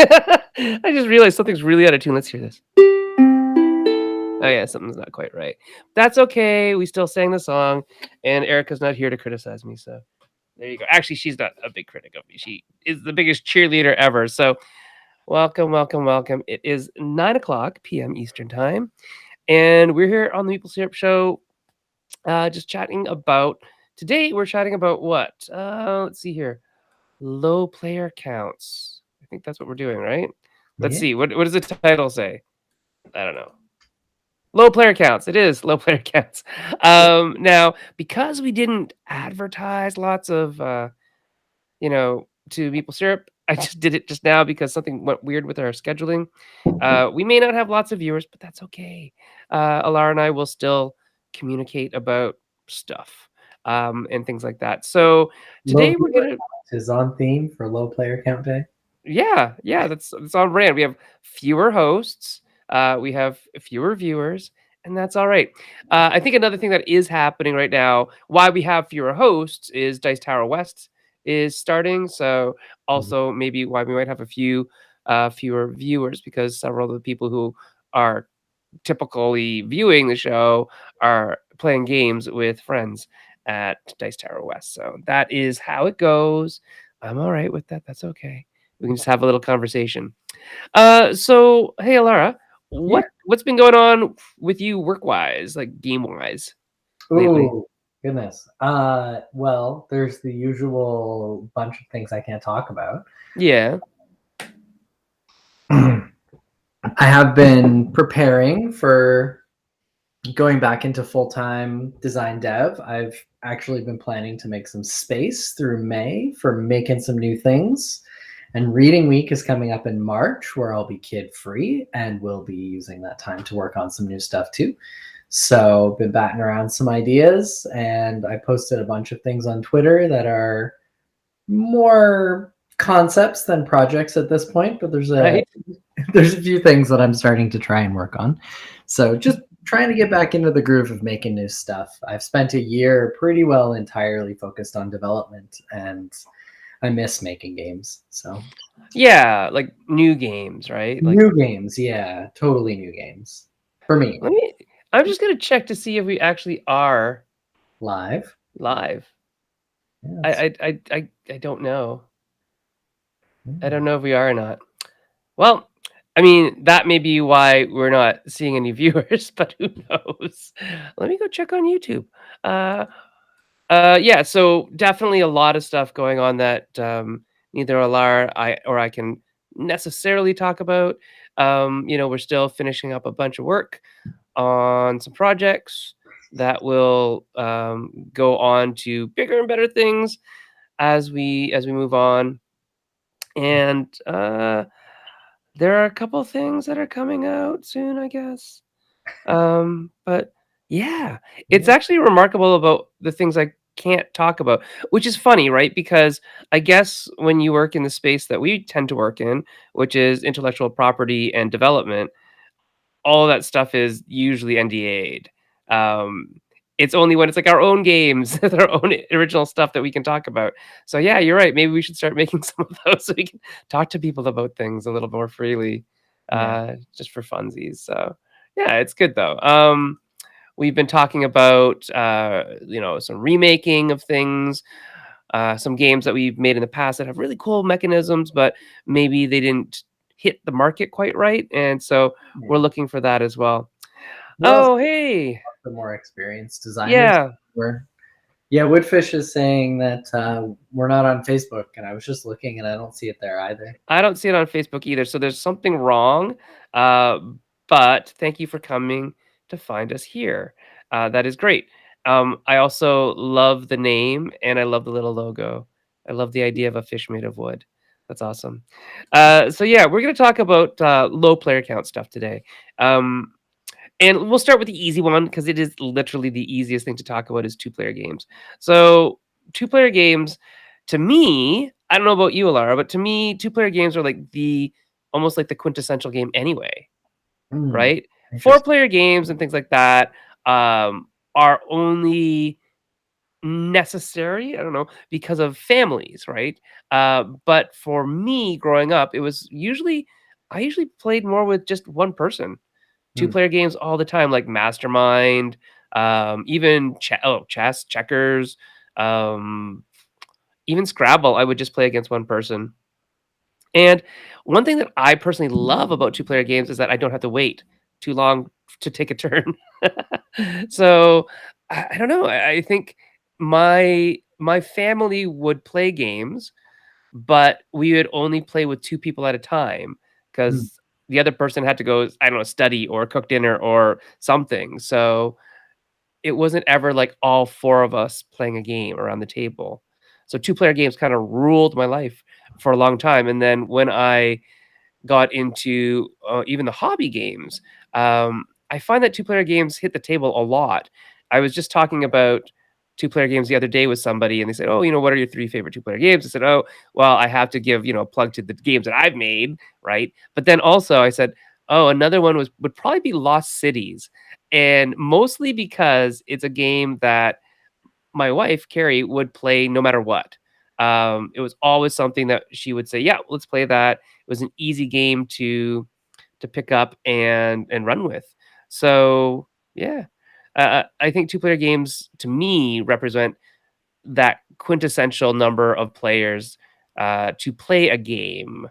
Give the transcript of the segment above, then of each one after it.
I just realized something's really out of tune. Let's hear this. Oh yeah, something's not quite right. That's okay. We still sang the song, and Erica's not here to criticize me. So there you go. Actually, she's not a big critic of me. She is the biggest cheerleader ever. So welcome, welcome, welcome. It is 9 o'clock p.m. Eastern time, and we're here on the Maple Syrup Show, just chatting about. Today, we're chatting about what? Let's see here. Low player counts. I think that's what we're doing, right? Let's Yeah. see. What does the title say? I don't know. Low player counts. It is low player counts. Now, because we didn't advertise lots of, to Maple Syrup, I just did it just now because something went weird with our scheduling. We may not have lots of viewers, but that's okay. Alara and I will still communicate about stuff, and things like that. So Low today we're viewer gonna, count is on theme for low player count day. yeah, that's on brand. We have fewer hosts, we have fewer viewers, and that's all right. I think another thing that is happening right now, why we have fewer hosts, is Dice Tower West is starting. So Mhm. also maybe why we might have a few fewer viewers, because several of the people who are typically viewing the show are playing games with friends at Dice Tower West. So that is how it goes. I'm all right with that. That's okay. We can just have a little conversation. So hey, Alara, Yeah. what's been going on with you work wise, like game wise, lately? Oh, goodness. Well, there's the usual bunch of things I can't talk about. Yeah. I have been preparing for going back into full-time design dev. I've actually been planning to make some space through May for making some new things. And reading week is coming up in March, where I'll be kid free and will be using that time to work on some new stuff too. So been batting around some ideas, and I posted a bunch of things on Twitter that are more concepts than projects at this point, but there's a Right. there's a few things that I'm starting to try and work on. So just trying to get back into the groove of making new stuff. I've spent a year pretty well entirely focused on development, and I miss making games. So Yeah, like new games, right? Like, new games, yeah, totally new games for me. let me. I'm just gonna check to see if we actually are Live. live. Yes. I don't know. I Mm. don't know if we are or not. Well, I mean, that may be why we're not seeing any viewers, but who knows? Let me go check on YouTube. Uh, yeah, so definitely a lot of stuff going on that neither Alar I can necessarily talk about. We're still finishing up a bunch of work on some projects that will go on to bigger and better things as we move on. And there are a couple things that are coming out soon, I guess. But yeah, it's Yeah. actually remarkable about the things I can't talk about, which is funny, right? Because I guess when you work in the space that we tend to work in, which is intellectual property and development, all of that stuff is usually NDA'd. Um, it's only when it's like our own games, our own original stuff that we can talk about. So yeah, you're right. Maybe we should start making some of those so we can talk to people about things a little more freely, Yeah. just for funsies. So yeah, it's good though. We've been talking about some remaking of things, some games that we've made in the past that have really cool mechanisms, but maybe they didn't hit the market quite right, and so Yeah. we're looking for that as well. We're also Oh, hey, the more experienced designers. yeah, We're Yeah, Woodfish is saying that we're not on Facebook, and I was just looking, and I don't see it there either. I don't see it on Facebook either, so there's something wrong. Uh, but thank you for coming to find us here. That is great. I also love the name and I love the little logo. I love the idea of a fish made of wood. That's awesome. So yeah, we're gonna talk about low player count stuff today. Um, and we'll start with the easy one because it is literally the easiest thing to talk about is two-player games. So two-player games, to me, I don't know about you, Alara, but to me, two-player games are like the almost like the quintessential game anyway, Hmm, right? interesting. Four-player games and things like that are only necessary, I don't know, because of families, right? But for me growing up, it was usually I usually played more with just one person. Mm, Two-player games all the time, like Mastermind, even chess, checkers, um, even Scrabble, I would just play against one person. And one thing that I personally love about two-player games is that I don't have to wait too long to take a turn. So, I don't know, I think my family would play games, but we would only play with 2 people at a time mm, because the other person had to go, I don't know, study or cook dinner or something. So, it wasn't ever like all 4 of us playing a game around the table. So two-player games kinda ruled my life for a long time, and then when I got into, even the hobby games, I find that two-player games hit the table a lot. I was just talking about two-player games the other day with somebody, and they said, "Oh, what are your 3 favorite two-player games?" I said, "Oh, well, I have to give, a plug to the games that I've made," right? But then also I said, "Oh, another one would probably be Lost Cities," and mostly because it's a game that my wife, Carrie, would play no matter what. It was always something that she would say, "Yeah, let's play that." It was an easy game to pick up and run with. So, yeah. I think two-player games, to me, represent that quintessential number of players, to play a game,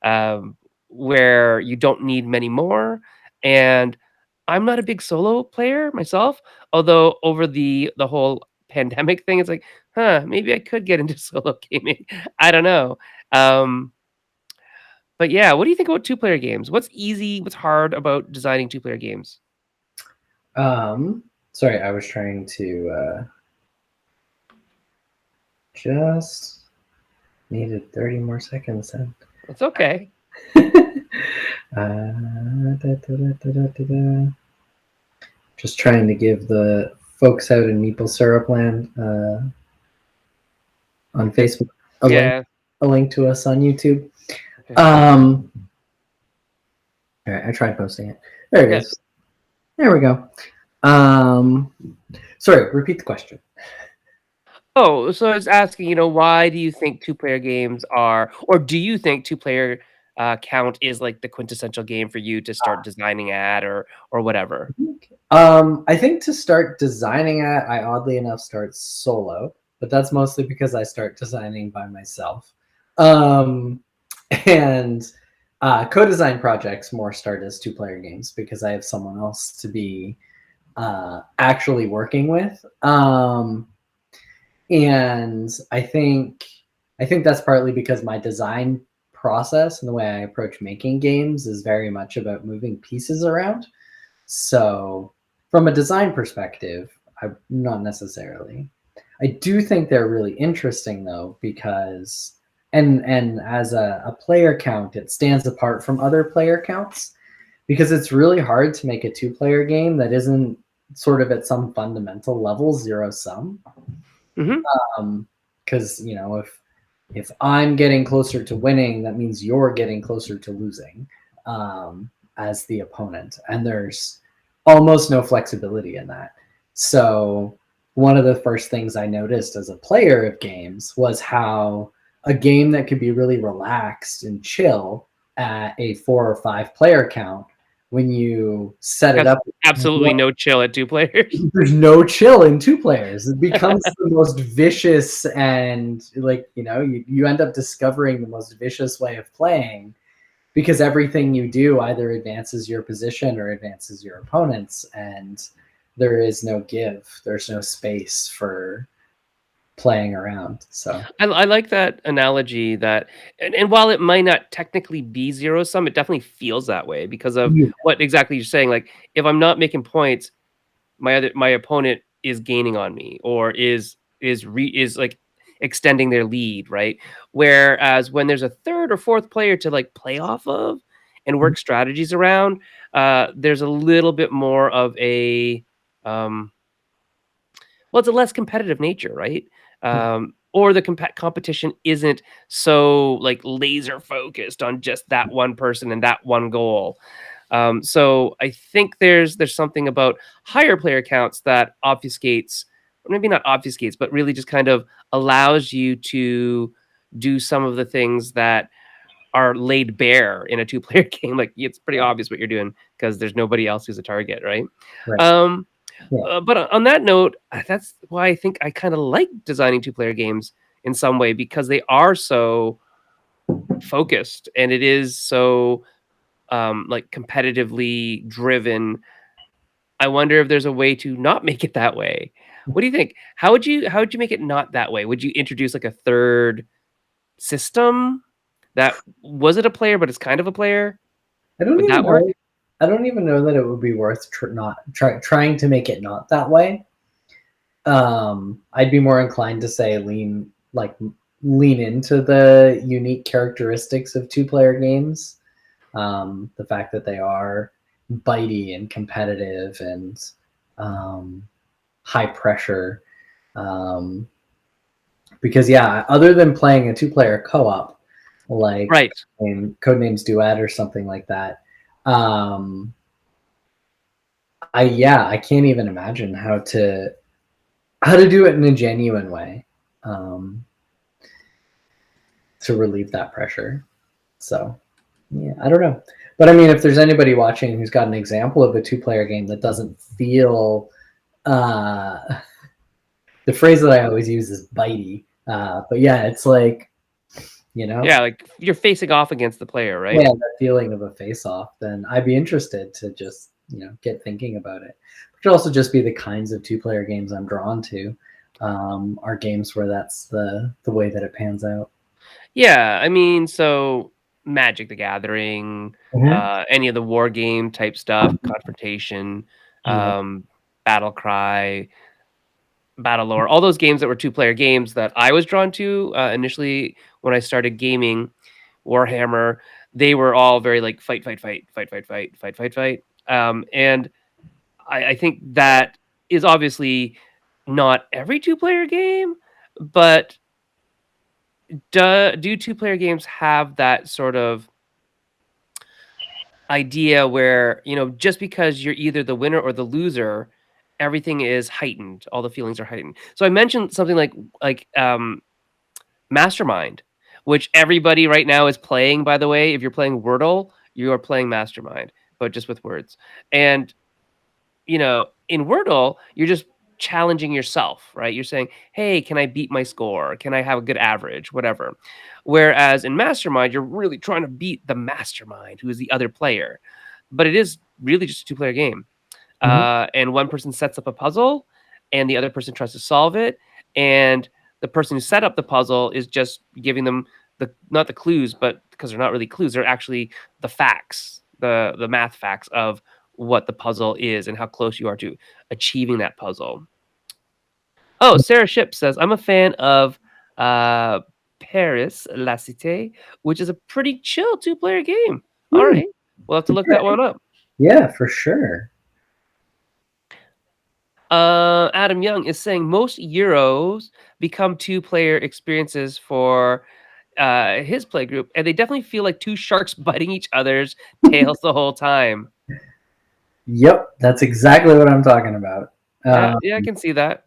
um, where you don't need many more, and I'm not a big solo player myself, although over the whole pandemic thing, it's like, "Huh, maybe I could get into solo gaming." I don't know. Um, but yeah, what do you think about two-player games? What's easy, what's hard about designing two-player games? um, sorry, I was trying to just needed 30 more seconds then. It's okay. Just trying to give the folks out in Maple Syrup Land on It Facebook yeah, a link to us on YouTube. okay. Um, all right, I tried posting it. There it Yeah. is. There we go. Um, sorry, repeat the question. Oh, so I was asking, why do you think two-player games are or do you think two-player, count is, like, the quintessential game for you to start designing at or whatever? I think to start designing at, I oddly enough start solo, but that's mostly because I start designing by myself. Um, and co-design projects more start as two-player games because I have someone else to be actually working with. And I think that's partly because my design process and the way I approach making games is very much about moving pieces around. So, from a design perspective, I not necessarily. I do think they're really interesting though because and as a player count, it stands apart from other player counts because it's really hard to make a two-player game that isn't sort of at some fundamental level zero sum. Mhm. Because if I'm getting closer to winning, that means you're getting closer to losing as the opponent, and there's almost no flexibility in that. So one of the first things I noticed as a player of games was how a game that could be really relaxed and chill at a 4 or 5 player count, when you set it Abs up, absolutely no chill at two players. there's no chill in 2 players. It becomes the most vicious, and you end up discovering the most vicious way of playing because everything you do either advances your position or advances your opponent's, and there is no give. There's no space for playing around. So I like that analogy that and while it might not technically be zero sum, it definitely feels that way because of yeah. what exactly you're saying, like, if I'm not making points, my opponent is gaining on me or is like extending their lead, right? Whereas when there's a third or fourth player to like play off of and work strategies around, there's a little bit more of a um, well, it's a less competitive nature, right? Or the competition isn't so like laser focused on just that one person and that one goal. So I think there's something about higher player counts that obfuscates maybe not obfuscates, but really just kind of allows you to do some of the things that are laid bare in a two-player game. Like, it's pretty obvious what you're doing because there's nobody else who's a target, right? Right. Um, Yeah. but on that note, that's why I think I kind of like designing two-player games in some way because they are so focused and it is so like competitively driven. I wonder if there's a way to not make it that way. What do you think? How would you make it not that way? Would you introduce like a third system that was it a player, but it's kind of a player? I don't Would even that work? know. I don't even know that it would be worth trying to make it not that way. I'd be more inclined to say lean into the unique characteristics of two-player games. The fact that they are bitey and competitive and um, high pressure. Um, because yeah, other than playing a two-player co-op, like Right. Codenames Duet or something like that, um, I can't even imagine how to do it in a genuine way, um, to relieve that pressure. So yeah, I don't know. But I mean, if there's anybody watching who's got an example of a two-player game that doesn't feel, uh, the phrase that I always use is bitey. But yeah, it's like, Yeah, like you're facing off against the player, right? yeah, that feeling of a face-off, then I'd be interested to just, get thinking about it. It could also just be the kinds of two-player games I'm drawn to, are games where that's the way that it pans out. Yeah, I mean, so Magic the Gathering, Mhm. any of the war game type stuff, Confrontation, Yeah. um, Battle Cry, Battle Lore, all those games that were two-player games that I was drawn to, initially when I started gaming Warhammer, they were all very like fight, fight, fight, fight, fight, fight, fight, fight, fight. And I think that is obviously not every two-player game, but do two-player games have that sort of idea where, just because you're either the winner or the loser, everything is heightened, all the feelings are heightened. So I mentioned something like Mastermind, which everybody right now is playing, by the way. If you're playing Wordle, you are playing Mastermind, but just with words. And in Wordle, you're just challenging yourself, right? You're saying, "Hey, can I beat my score? Can I have a good average? Whatever." Whereas in Mastermind, you're really trying to beat the mastermind, who is the other player. But it is really just a two-player game. Mhm. And one person sets up a puzzle, and the other person tries to solve it. And the person who set up the puzzle is just giving them the not the clues, but because they're not really clues, they're actually the facts, the math facts of what the puzzle is and how close you are to achieving that puzzle. Oh, Sarah Ship says, I'm a fan of uh, Paris La Cité, which is a pretty chill two-player game. All Hmm. right. We'll have to look that one up. Yeah, for sure. Adam Young is saying most Euros become two-player experiences for his play group, and they definitely feel like two sharks biting each other's tails the whole time. Yep, that's exactly what I'm talking about. Yeah, Uh, yeah, I can see that.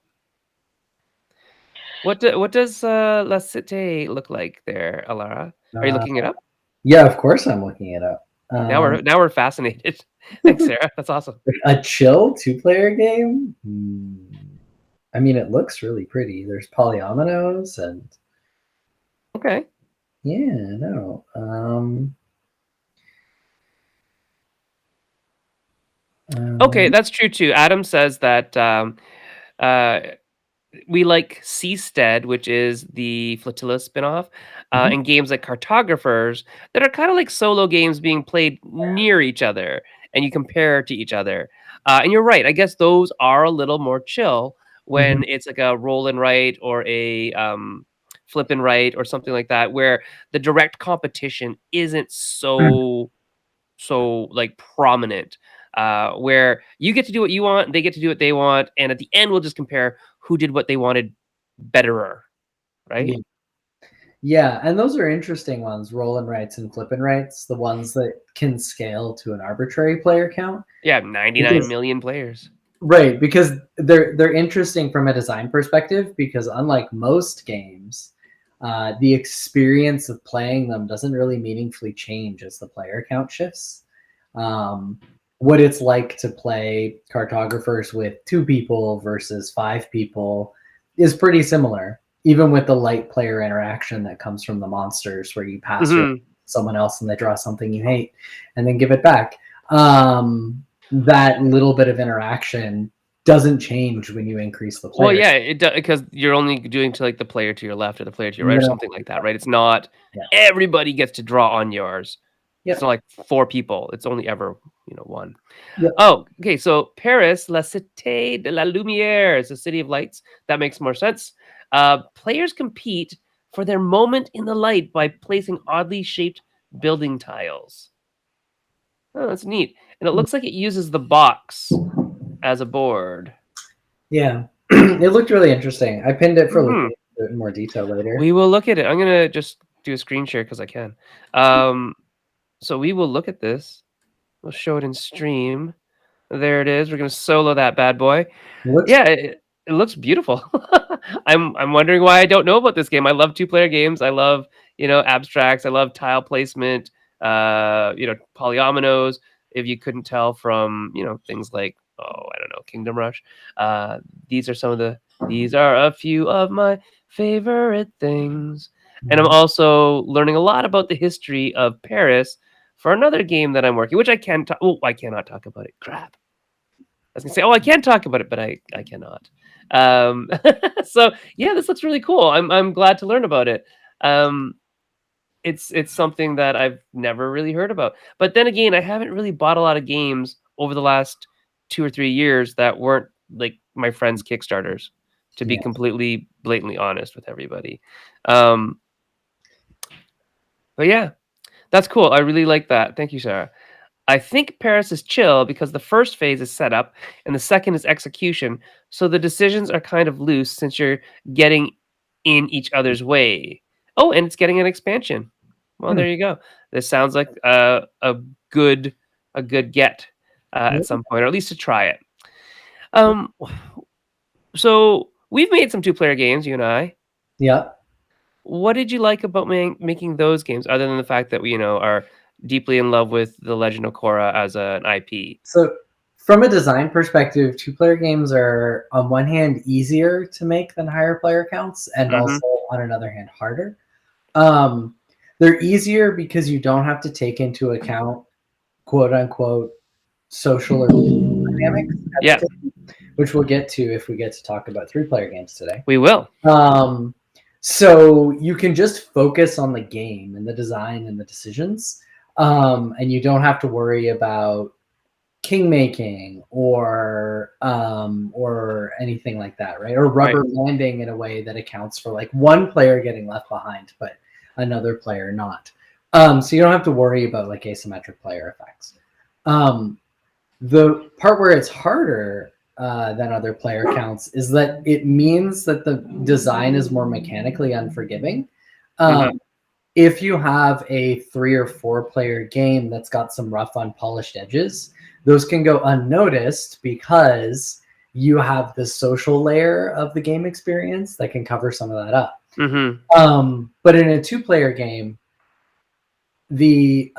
What does La Cité look like there, Alara? Are you uh, looking it up? yeah, of course I'm looking it up. Now we're fascinated. Thanks, Sarah. That's awesome. A chill two-player game? I mean, it looks really pretty. There's polyominoes and Okay. yeah, no. Okay, Um, that's true too. Adam says that uh, we like Seastead, which is the Flotilla spinoff, mhm. and games like Cartographers that are kind of like solo games being played near each other, and you compare to each other. And you're right. I guess those are a little more chill Mhm. when it's like a roll and write or a flip and write or something like that, where the direct competition isn't so like prominent. Where you get to do what you want, they get to do what they want, and at the end we'll just compare who did what they wanted betterer, right? Yeah. Yeah, and those are interesting ones, roll and rights and flip and rights, the ones that can scale to an arbitrary player count. Yeah, 99 Because million players. Right, because they're interesting from a design perspective because unlike most games, the experience of playing them doesn't really meaningfully change as the player count shifts. Um, what it's like to play cartographers with 2 people versus 5 people is pretty similar, even with the light player interaction that comes from the monsters where you pass your Mhm. someone else and they draw something you hate and then give it back. That little bit of interaction doesn't change when you increase the Well, player. yeah, it does because you're only doing to, like, the player to your left or the player to your right or No, something like that, right? It's not yeah, everybody gets to draw on yours. It's not yep, like 4 people, it's only ever, 1. yep. Oh, okay, so Paris, la cité de la lumière is a city of lights. That makes more sense. Players compete for their moment in the light by placing oddly shaped building tiles. Oh, that's neat. And it looks like it uses the box as a board. Yeah. It looked really interesting. I pinned it for Mhm. looking into it in more detail later. We will look at it. I'm gonna just do a screen share because I can. Um, so we will look at this. We'll show it in stream. There it is. We're gonna solo that bad boy. It looks Yeah, it looks beautiful. I'm wondering why I don't know about this game. I love two-player games. I love, abstracts. I love tile placement, polyominoes. If you couldn't tell from, things like, oh, I don't know, Kingdom Rush. Uh, these are a few of my favorite things. And I'm Mhm. also learning a lot about the history of Paris for another game that I'm working, which I cannot talk about it. Crap. I was gonna say, "Oh, I can talk about it," but I cannot. Um, so yeah, this looks really cool. I'm glad to learn about it. Um, it's something that I've never really heard about. But then again, I haven't really bought a lot of games over the last 2 or 3 years that weren't like my friends' Kickstarters, to be Yeah. completely blatantly honest with everybody. Um, but yeah, that's cool. I really like that. Thank you, Sarah. I think Paris is chill because the first phase is setup and the second is execution. So the decisions are kind of loose since you're getting in each other's way. Oh, and it's getting an expansion. Well, Hmm. there you go. This sounds like good a good get at some point, or at least to try it. Um, so we've made some two-player games, you and I. Yeah. What did you like about making those games, other than the fact that we, are deeply in love with the Legend of Korra as an IP? So from a design perspective, two-player games are on one hand easier to make than higher player counts and Mhm. also on another hand harder. Um, they're easier because you don't have to take into account quote unquote social or dynamics at the Yeah, table, which we'll get to if we get to talk about three-player games today. we will. Um, so you can just focus on the game and the design and the decisions, and you don't have to worry about king making or anything like that, right? Or Right. rubber landing in a way that accounts for like one player getting left behind, but another player not. So you don't have to worry about like asymmetric player effects. Um, the part where it's harder than other player counts is that it means that the design is more mechanically unforgiving. Mhm. Um, if you have a 3 or 4 player game that's got some rough, unpolished edges, those can go unnoticed because you have the social layer of the game experience that can cover some of that up. Mhm. But in a 2 player game, the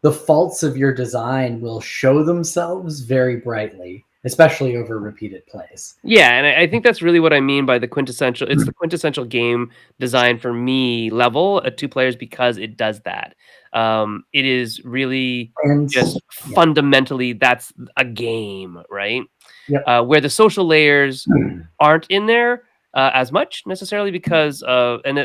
the faults of your design will show themselves very brightly, especially over repeated plays. Yeah, and I think that's really what I mean by the quintessential game design for me level at 2 players because it does that. It is really And just yeah, fundamentally that's a game, right? yep. Where the social layers aren't in there, as much necessarily because of and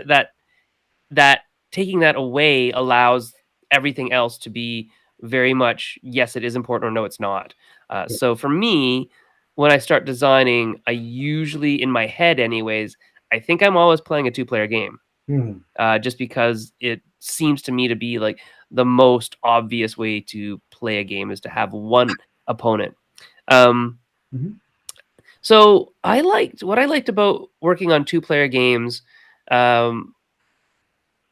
that taking that away allows everything else to be very much yes it is important or no it's not. Yep. So for me, when I start designing, I usually in my head anyways, I think I'm always playing a two-player game, Mhm. just because it seems to me to be like the most obvious way to play a game is to have one opponent. um, Mhm. so I liked about working on two-player games, um,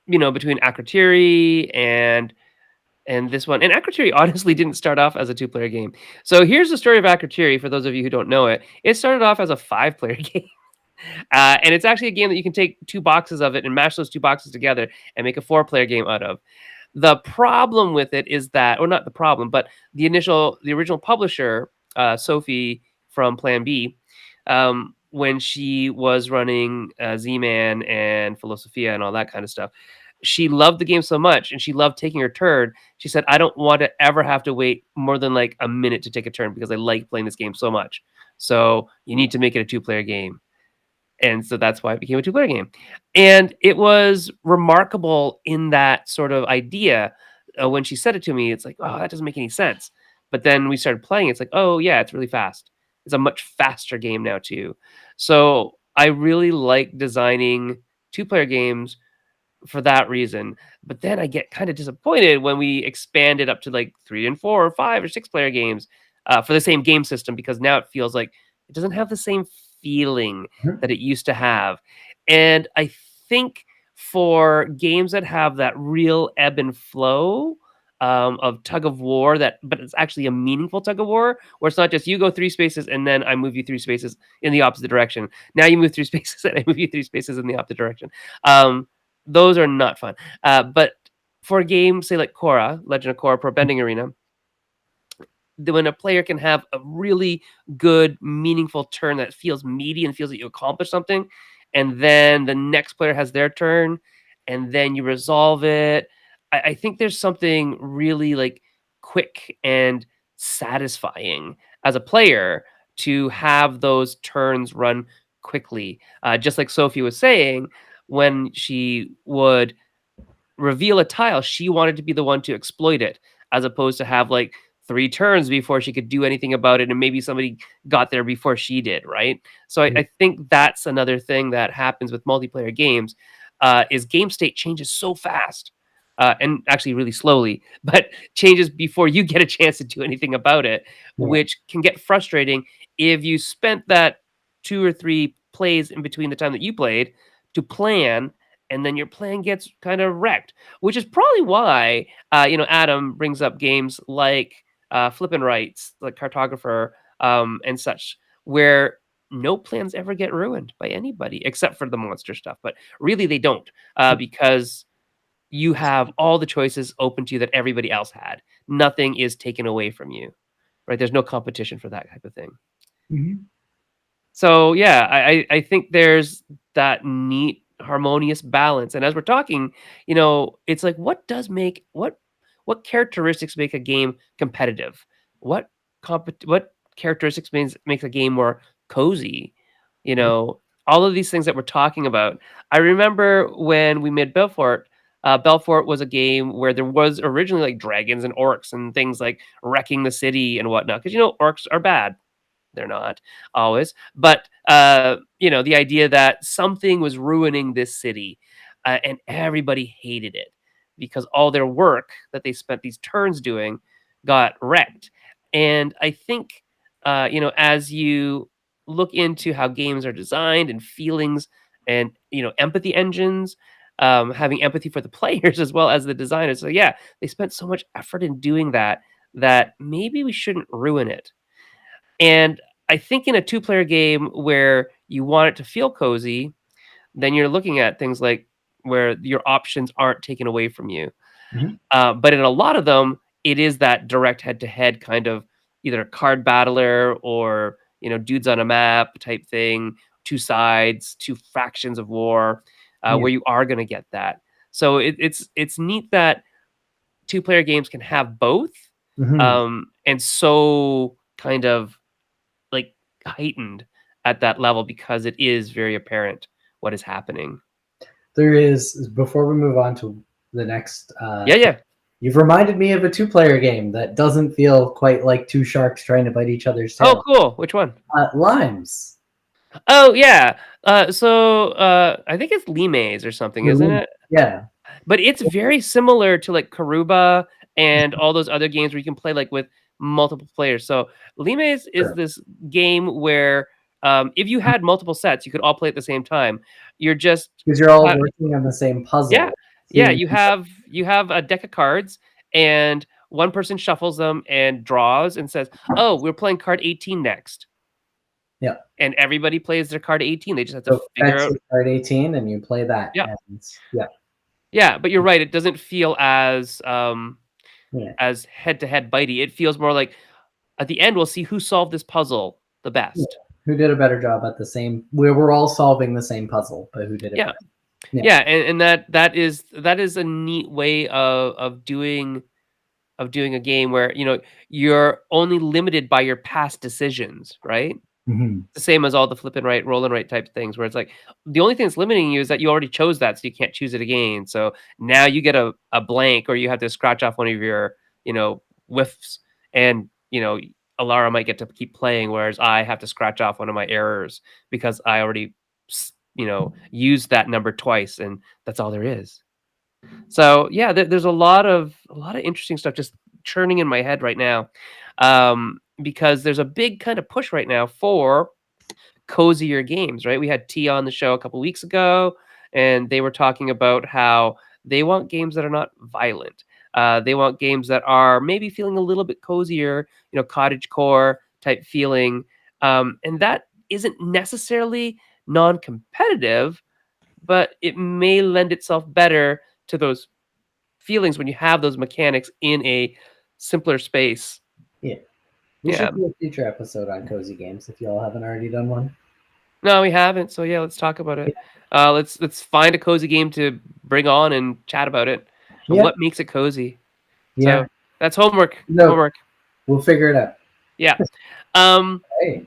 between Akrotiri and And this one and Akrotiri honestly didn't start off as a two-player game. So here's the story of Akrotiri for those of you who don't know it. It started off as a five-player game. And it's actually a game that you can take 2 boxes of it and mash those 2 boxes together and make a four-player game out of. The problem with it is that or not the problem, but the original publisher, Sophie from Plan B, when she was running, Z-Man and Philosophia and all that kind of stuff, she loved the game so much and she loved taking her turn. She said, "I don't want to ever have to wait more than, like, a minute to take a turn because I like playing this game so much. So, you need to make it a two-player game." And so that's why it became a two-player game. And it was remarkable in that sort of idea. When she said it to me, it's like, "Oh, that doesn't make any sense." But then we started playing, it's like, "Oh, yeah, it's really fast." It's a much faster game now too. So, I really like designing two-player games for that reason. But then I get kind of disappointed when we expand it up to like 3 and 4 or 5 or 6-player games, for the same game system because now it feels like it doesn't have the same feeling Mhm. that it used to have. And I think for games that have that real ebb and flow, of tug of war but it's actually a meaningful tug of war where it's not just you go 3 spaces and then I move you 3 spaces in the opposite direction. Now you move 3 spaces and I move you 3 spaces in the opposite direction. Those are not fun. But for a game, say like Korra, Legend of Korra Pro Bending Arena, when a player can have a really good, meaningful turn that feels meaty and feels that you accomplished something, and then the next player has their turn, and then you resolve it. I think there's something really like quick and satisfying as a player to have those turns run quickly. Just like Sophie was saying, when she would reveal a tile, she wanted to be the one to exploit it, as opposed to have like 3 turns before she could do anything about it, and maybe somebody got there before she did, right? So I think that's another thing that happens with multiplayer games, is game state changes so fast, and actually really slowly, but changes before you get a chance to do anything about it, Yeah. which can get frustrating if you spent that 2 or 3 plays in between the time that you played to plan, and then your plan gets kind of wrecked, which is probably why, Adam brings up games like Flippin' Rights, like Cartographer, and such, where no plans ever get ruined by anybody except for the monster stuff. But really, they don't, because you have all the choices open to you that everybody else had. Nothing is taken away from you, right? There's no competition for that type of thing. Mhm. So yeah, I think there's that neat harmonious balance. And as we're talking, it's like what characteristics make a game competitive? What characteristics makes a game more cozy? You Mhm. know, all of these things that we're talking about. I remember when we made Belfort. Belfort was a game where there was originally like dragons and orcs and things like wrecking the city and whatnot. Because orcs are bad, they're not always, but the idea that something was ruining this city, and everybody hated it because all their work that they spent these turns doing got wrecked. And I think, as you look into how games are designed and feelings and empathy engines, having empathy for the players as well as the designers. So yeah, they spent so much effort in doing that maybe we shouldn't ruin it. And I think in a two-player game where you want it to feel cozy, then you're looking at things like where your options aren't taken away from you. Mhm. But in a lot of them, it is that direct head-to-head kind of either a card battler or dudes on a map type thing, two sides, two factions of war, Yeah. where you are going to get that. So it's neat that two-player games can have both, Mhm. and so kind of like heightened at that level because it is very apparent what is happening. There is before we move on to the next Yeah, thing, yeah. you've reminded me of a two-player game that doesn't feel quite like two sharks trying to bite each other's Oh, tail. cool. Which one? Limes. Oh, yeah. I think it's Limes or something, isn't it? Yeah. But it's very similar to like Karuba and all those other games where you can play like with multiple players. So Limes is Sure. this game where if you had multiple sets, you could all play at the same time. You're just Because you're all working on the same Yeah. puzzle, Yeah, seeing you have a deck of cards, and one person shuffles them and draws and says, "Oh, we're playing card 18 next." Yeah. And everybody plays their card 18. They just have to So figure that's out. your card 18, and you play that, Yeah. and yeah, Yeah, but you're right. It doesn't feel yeah, as head to head bitey. It feels more like at the end we'll see who solved this puzzle the yeah. best. Who did a better job at the same? We're all solving the same puzzle, but who did it Yeah. better? Yeah. Yeah, and that is a neat way of doing a game where, you're only limited by your past decisions, right? Mhm. The same as all the flip and right, roll and right type things where it's like the only thing that's limiting you is that you already chose that, so you can't choose it again. So now you get a blank or you have to scratch off one of your, whiffs and, Alara might get to keep playing, whereas I have to scratch off one of my errors because I already used that number twice and that's all there is. So yeah, there's a lot of interesting stuff just churning in my head right now, because there's a big kind of push right now for cozier games, right? We had T on the show a couple weeks ago, and they were talking about how they want games that are not violent. They want games that are maybe feeling a little bit cozier, cottage core type feeling, and that isn't necessarily non-competitive, but it may lend itself better to those feelings when you have those mechanics in a simpler space. Yeah. We Yeah. should do a future episode on cozy games if y'all haven't already done one. No, we haven't. So yeah, let's talk about it. Let's find a cozy game to bring on and chat about it. And Yeah. what makes it cozy? Yeah. So that's homework. No, Homework. we'll figure it out. Yeah. Um. Hey.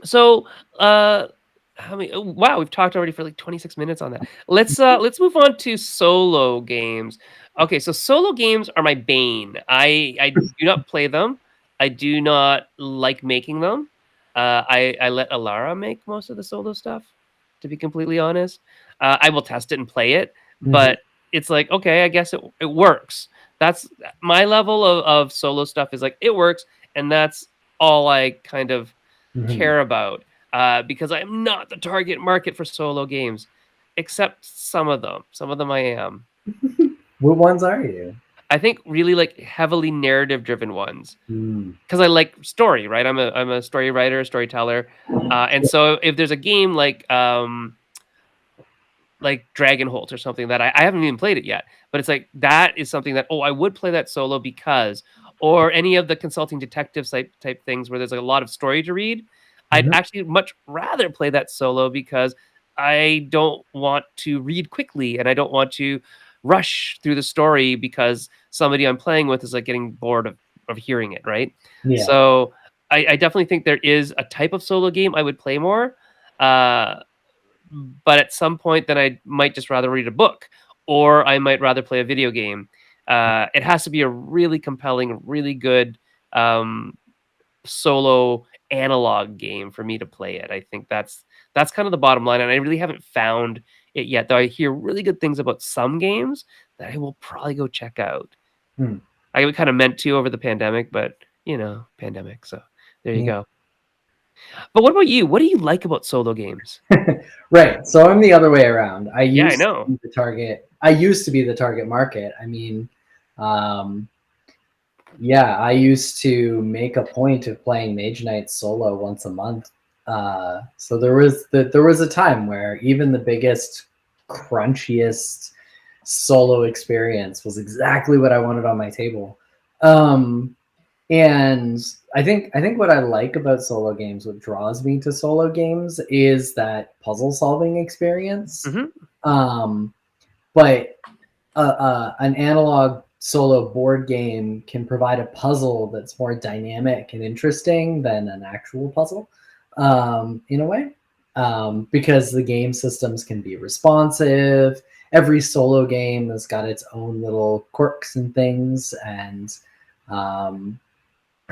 So, how many? Oh, wow, we've talked already for like 26 minutes on that. Let's move on to solo games. Okay, so solo games are my bane. I do not play them. I do not like making them. I let Alara make most of the solo stuff. To be completely honest, I will test it and play it, Mhm. but it's like okay, I guess it works. That's my level of solo stuff is like it works, and that's all I kind of Mhm. care about, because I am not the target market for solo games, except some of them. Some of them I am. What ones are you? I think really like heavily narrative driven ones Mm. because I like story. Right, I'm a story writer, storyteller, and so if there's a game like Dragonholt or something that I haven't even played it yet, but it's like that is something that I would play that solo because, or any of the consulting detective type things where there's like a lot of story to read. I'd Mhm. actually much rather play that solo because I don't want to read quickly and I don't want to rush through the story because somebody I'm playing with is like getting bored of hearing it, right? Yeah. So I definitely think there is a type of solo game I would play more. Uh, but at some point, then I might just rather read a book, or I might rather play a video game. It has to be a really compelling, really good solo analog game for me to play it. I think that's kind of the bottom line, and I really haven't found it yet. Though I hear really good things about some games that I will probably go check out. Hmm. I kind of meant to over the pandemic, but pandemic. So there you Yeah. go. But what about you? What do you like about solo games? Right. So I'm the other way around. Yeah, I know. I used to be the target market. I mean, um, yeah, I used to make a point of playing Mage Knight solo once a month. So there was a time where even the biggest, crunchiest solo experience was exactly what I wanted on my table. Um, and I think what I like about solo games, what draws me to solo games, is that puzzle solving experience. Hmm. Um, but an analog solo board game can provide a puzzle that's more dynamic and interesting than an actual puzzle, in a way, because the game systems can be responsive. Every solo game has got its own little quirks and things, and um,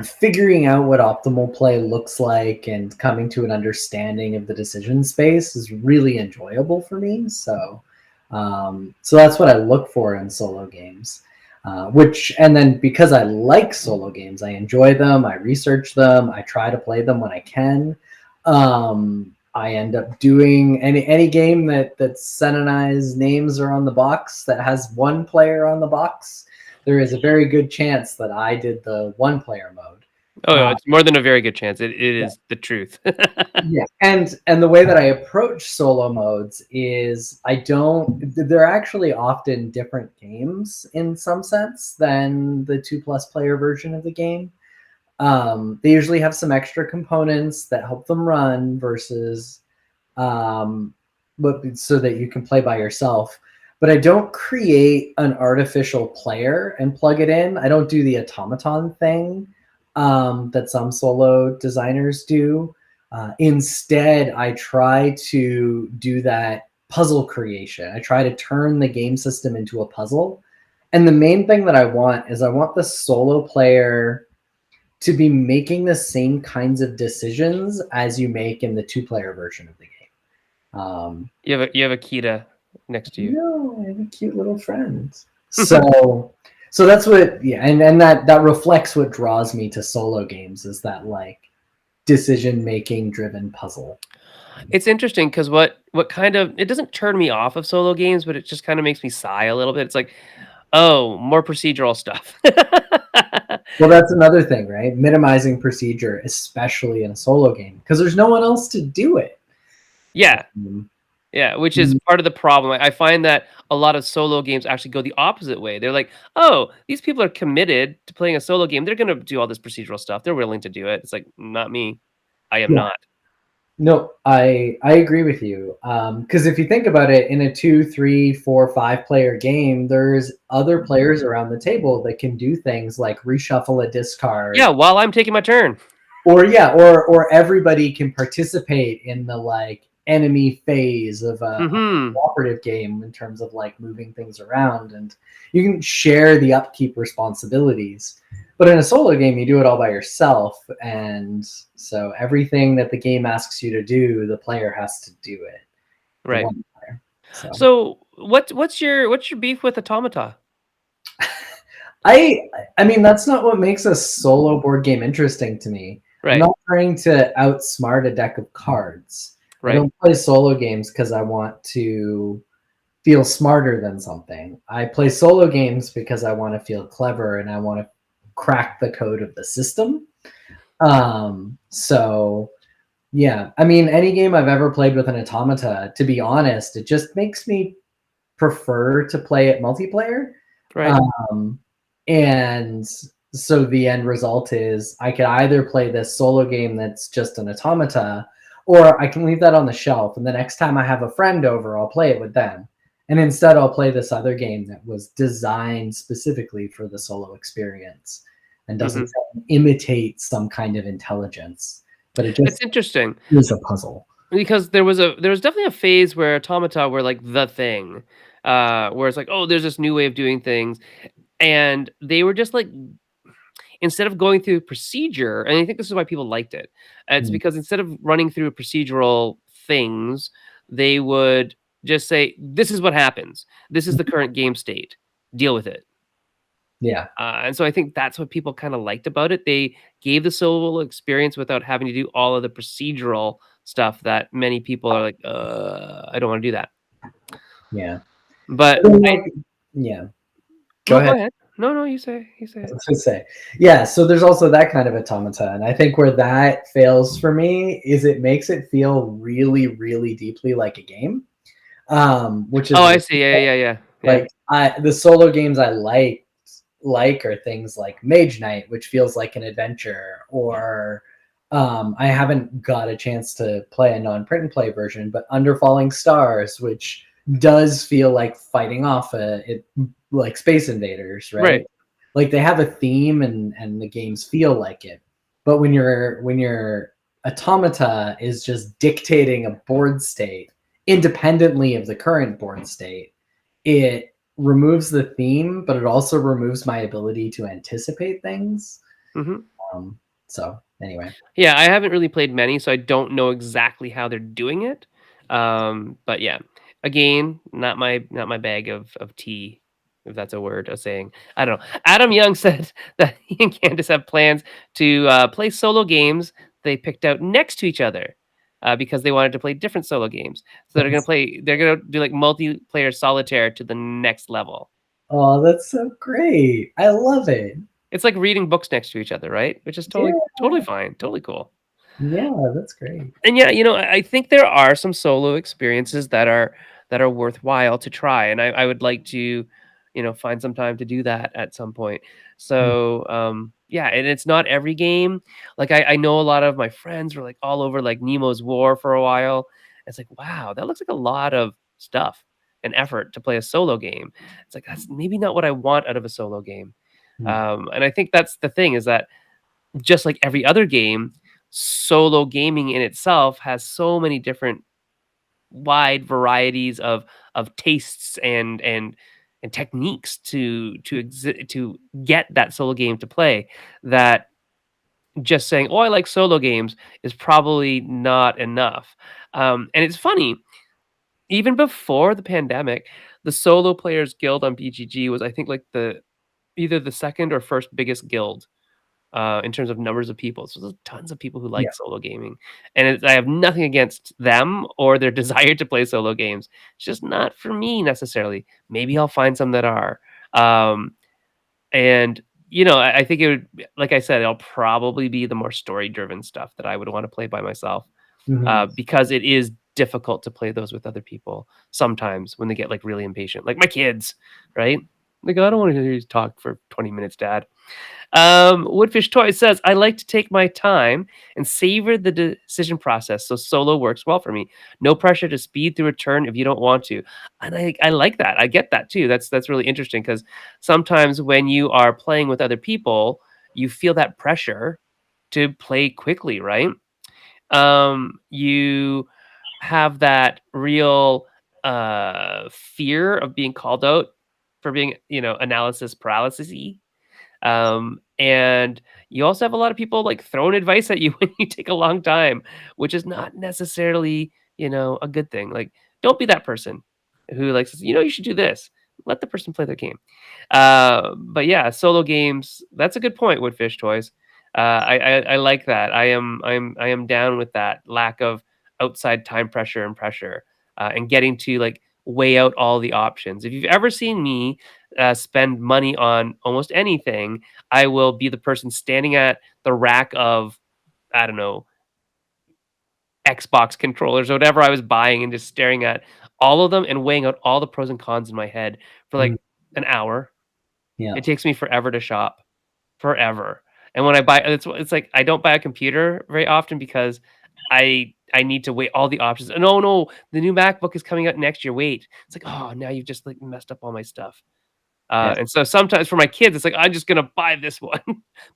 figuring out what optimal play looks like and coming to an understanding of the decision space is really enjoyable for me. So that's what I look for in solo games. And then because I like solo games, I enjoy them, I research them, I try to play them when I can. I end up doing any game that Sen and I's names are on the box that has one player on the box. there is a very good chance that I did the one player mode. Oh, no, Uh, it's more than a very good chance. It yeah, is the truth. yeah, and the way that I approach solo modes is I don't. They're actually often different games in some sense than the 2+ player version of the game. They usually have some extra components that help them run versus um, but so that you can play by yourself. But I don't create an artificial player and plug it in. I don't do the automaton thing that some solo designers do. Instead, I try to do that puzzle creation. I try to turn the game system into a puzzle. And the main thing that I want is I want the solo player to be making the same kinds of decisions as you make in the 2-player version of the game. You have a Kita next to you. No, I have a cute little friend. So that's what, yeah, and that reflects what draws me to solo games is that like decision making driven puzzle. It's interesting because what kind of it doesn't turn me off of solo games, but it just kinda makes me sigh a little bit. It's like, "Oh, more procedural stuff." Well, that's another thing, right? Minimizing procedure, especially in a solo game, because there's no one else to do it. Yeah, Um, yeah, which is part of the problem. I find that a lot of solo games actually go the opposite way. They're like, "Oh, these people are committed to playing a solo game. They're gonna do all this procedural stuff. They're willing to do it." It's like, "Not me. I am yeah, not." no, I agree with you. Because if you think about it, in a 2, 3, 4, 5 player game, there's other players around the table that can do things like reshuffle a Yeah, discard, while I'm taking my turn. or yeah, or everybody can participate in the like enemy phase of a Mhm. cooperative game in terms of like moving things around, and you can share the upkeep responsibilities. But in a solo game, you do it all by yourself, and so everything that the game asks you to do, the player has to do it. The Right. one player. So So, what's your beef with Automata? I I mean that's not what makes a solo board game interesting to me. I'm Right, not trying to outsmart a deck of cards. I right. don't play solo games because I want to feel smarter than something. I play solo games because I want to feel clever and I want to crack the code of the system. So yeah, I mean any game I've ever played with an automata, to be honest, it just makes me prefer to play it multiplayer. Right. Um, and so the end result is I could either play this solo game that's just an automata, or I can leave that on the shelf. And the next time I have a friend over, I'll play it with them. And instead, I'll play this other game that was designed specifically for the solo experience and doesn't Mhm. try to imitate some kind of intelligence, but it It's just interesting is a puzzle. because there was definitely a phase where Automata were like the thing, where it's like, "Oh, there's this new way of doing things," and they were just like instead of going through procedure, and I think this is why people liked it. It's Mm, because instead of running through procedural things, they would just say, "This is what happens. This is the current game state. Deal with it." yeah. And so I think that's what people kind of liked about it. They gave the solo experience without having to do all of the procedural stuff that many people are like, I don't want to do that. Yeah. But But then, like, yeah. Go no, ahead. go ahead. No, no, you say, you say it. To say. Yeah, so there's also that kind of automata, and I think where that fails for me is it makes it feel really, really deeply like a game, which Oh, is I see. Yeah, yeah, yeah, yeah. like I the solo games I like are things like Mage Knight, which feels like an adventure, or I haven't got a chance to play a non-print and play version, but Under Falling Stars, which does feel like fighting off like Space Invaders, right? Right. Like they have a theme and the games feel like it. But when your automata is just dictating a board state independently of the current board state, it removes the theme, but it also removes my ability to anticipate things. Hmm. So anyway, Yeah, I haven't really played many, so I don't know exactly how they're doing it. But yeah, again, not my bag of tea, if that's a word, a saying. I don't know. Adam Young said that he and Candace have plans to play solo games they picked out next to each other because they wanted to play different solo games. So they're gonna do like multiplayer solitaire to the next level. Oh, that's so great. I love it. It's like reading books next to each other, right? Which is Yeah, totally fine, totally cool. yeah, that's great. And yeah, I think there are some solo experiences that are worthwhile to try, and I would like to, find some time to do that at some point. Mm, So, yeah, and it's not every game. Like I know a lot of my friends were like all over like Nemo's War for a while. It's like, wow, that looks like a lot of stuff and effort to play a solo game. It's like that's maybe not what I want out of a solo game. mm, And I think that's the thing is that just like every other game, solo gaming in itself has so many different wide varieties of tastes and techniques to get that solo game to play that just saying, "Oh, I like solo games," is probably not enough. And it's funny, even before the pandemic, the Solo Players Guild on BGG was, I think, like the either the second or first biggest guild in terms of numbers of people. So there's tons of people who yeah. like solo gaming, and I have nothing against them or their desire to play solo games. It's just not for me necessarily. Maybe I'll find some that are. Um, and I think it would, like I said, it'll probably be the more story driven stuff that I would want to play by myself Mhm. because it is difficult to play those with other people sometimes when they get like really impatient, like my kids, right? Like, I don't want to hear you talk for 20 minutes, dad. Woodfish Toy says, I like to take my time and savor the decision process, so solo works well for me. No pressure to speed through a turn if you don't want to. And I like that. I get that too. That's really interesting because sometimes when you are playing with other people, you feel that pressure to play quickly, right? You have that real fear of being called out for being, analysis paralysis. And you also have a lot of people like throwing advice at you when you take a long time, which is not necessarily, a good thing. Like, don't be that person who like says, you should do this. Let the person play their game. But yeah, solo games. That's a good point. Woodfish toys. I like that. I am down with that lack of outside time pressure and pressure, and getting to like weigh out all the options. If you've ever seen me spend money on almost anything, I will be the person standing at the rack of, I don't know, Xbox controllers or whatever I was buying and just staring at all of them and weighing out all the pros and cons in my head for Mm, like an hour. yeah, It takes me forever to shop, forever. And when I buy, it's like I don't buy a computer very often because I need to weigh all the options. And oh no, the new MacBook is coming out next year. Wait, it's like oh now you've just like messed up all my stuff. yeah, And so sometimes for my kids, it's like, I'm just gonna buy this one.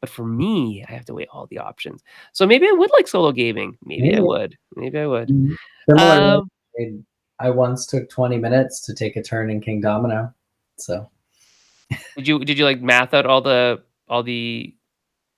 But for me, I have to weigh all the options. So maybe I would like solo gaming. Maybe I maybe. would. Maybe I would. Mhm. Similarly, Um, I once took 20 minutes to take a turn in King Domino, so did you like math out all the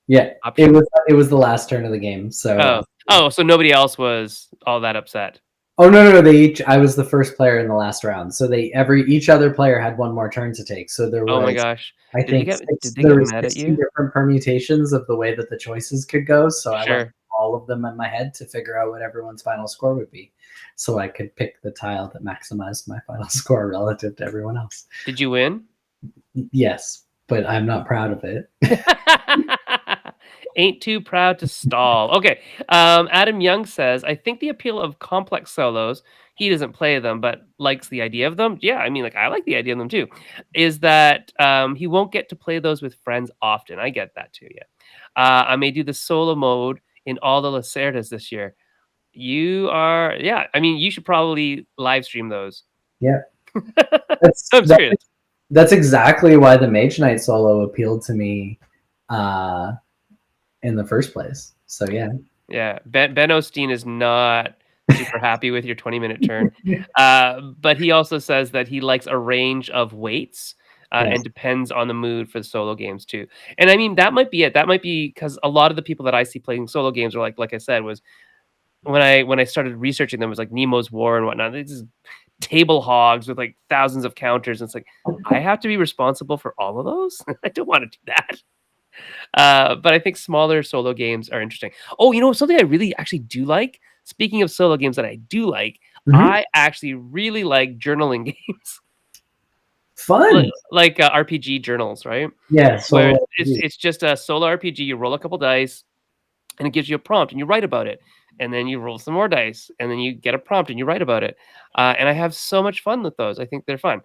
yeah, options? it was the last turn of the game, so Oh. Oh, so nobody else was all that upset. oh, no, no, no, they each I was the first player in the last round, so each other player had one more turn to take, so Oh my gosh. I Did they think get did they there get was mad at 16 you? different permutations of the way that the choices could go, so I went Sure. through all of them in my head to figure out what everyone's final score would be, so I could pick the tile that maximized my final score relative to everyone else. Did you win? Yes, but I'm not proud of it. Ain't too proud to stall. Okay. Adam Young says, I think the appeal of complex solos, he doesn't play them, but likes the idea of them. Yeah, I mean, like, I like the idea of them too. Is that he won't get to play those with friends often. I get that too. Yeah. I may do the solo mode in all the Lacerdas this year. Yeah. I mean, you should probably live stream those. Yeah, that's I'm serious. that's exactly why the Mage Knight solo appealed to me, uh, in the first place. So yeah. Yeah, Ben Osteen is not super happy with your 20-minute turn, but he also says that he likes a range of weights, Yes. and depends on the mood for the solo games too. And I mean, that might be it. That might be because a lot of the people that I see playing solo games are like I said, was when I started researching them, it was like Nemo's War and whatnot. This is table hogs with like thousands of counters. And it's like I have to be responsible for all of those. I don't want to do that. But I think smaller solo games are interesting. Oh, something I really actually do like. Speaking of solo games that I do like, Mhm. I actually really like journaling games. Fun. Like RPG journals, right? Yeah, Where solo RPG. it's just a solo RPG. You roll a couple dice, and it gives you a prompt, and you write about it, and then you roll some more dice, and then you get a prompt, and you write about it. And I have so much fun with those. I think they're fun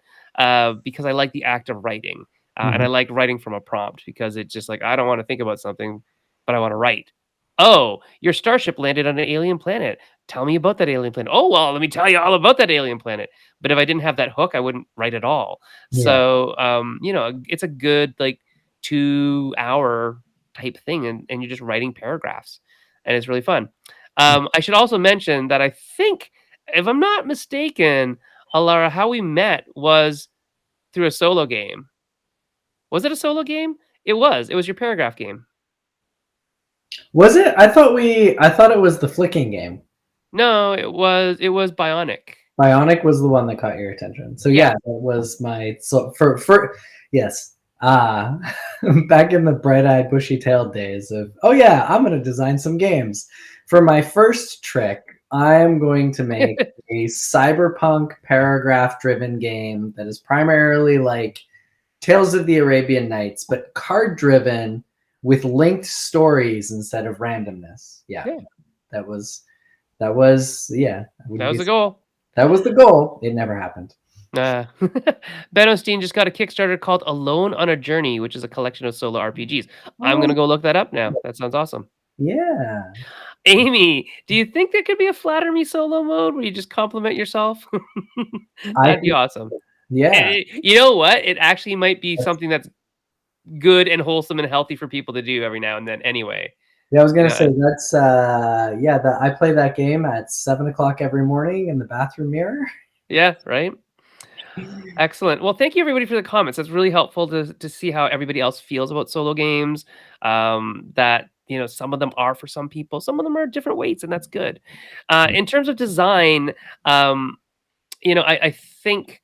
because I like the act of writing, and I Mhm. like writing from a prompt because it's just like I don't want to think about something, but I want to write. Oh, your starship landed on an alien planet. Tell me about that alien planet. Oh well, let me tell you all about that alien planet. But if I didn't have that hook, I wouldn't write at all. Yeah. So it's a good like 2 hour type thing, and you're just writing paragraphs, and it's really fun. I should also mention that I think, if I'm not mistaken, Alara, how we met was through a solo game. Was it a solo game? It was. It was your paragraph game. Was it? I thought it was the flicking game. No, it was Bionic. Bionic was the one that caught your attention. So Yeah, yeah, that was my so for yes. Ah, back in the bright-eyed, bushy-tailed days of, oh yeah, I'm gonna design some games. For my first trick, I'm going to make a cyberpunk paragraph-driven game that is primarily like Tales of the Arabian Nights, but card-driven with linked stories instead of randomness. Yeah, yeah, that was that was yeah. I that wouldn't was be the goal. that was the goal. It never happened. Uh, Ben Osteen just got a Kickstarter called Alone on a Journey, which is a collection of solo RPGs. I'm Oh, gonna go look that up now. That sounds awesome. yeah. Amy, do you think there could be a flatter me solo mode where you just compliment yourself? I That'd be think, awesome. yeah. You know what? It actually might be something that's good and wholesome and healthy for people to do every now and then anyway. Yeah, I was You gonna say know? that's yeah, that I play that game at 7 o'clock every morning in the bathroom mirror. Yeah, right? Excellent. Well, thank you everybody for the comments. That's really helpful to see how everybody else feels about solo games. That some of them are for some people, some of them are different weights, and that's good. In terms of design, um, I think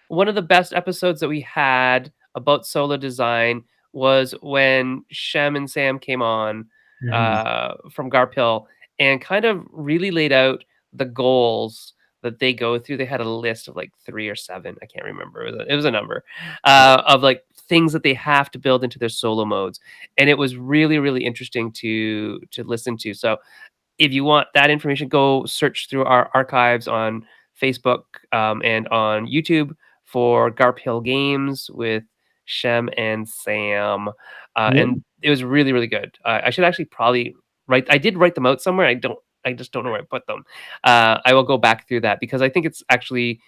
one of the best episodes that we had about solo design was when Shem and Sam came on Mhm. from Garphill and kind of really laid out the goals that they go through. They had a list of like 3 or 7, I can't remember. It was a number of like things that they have to build into their solo modes, and it was really really interesting to listen to. So if you want that information, go search through our archives on Facebook and on YouTube for Garp Hill Games with Shem and Sam. Yeah, And it was really, really good. I should actually probably write, I did write them out somewhere. I just don't know where I put them. I will go back through that because I think it's actually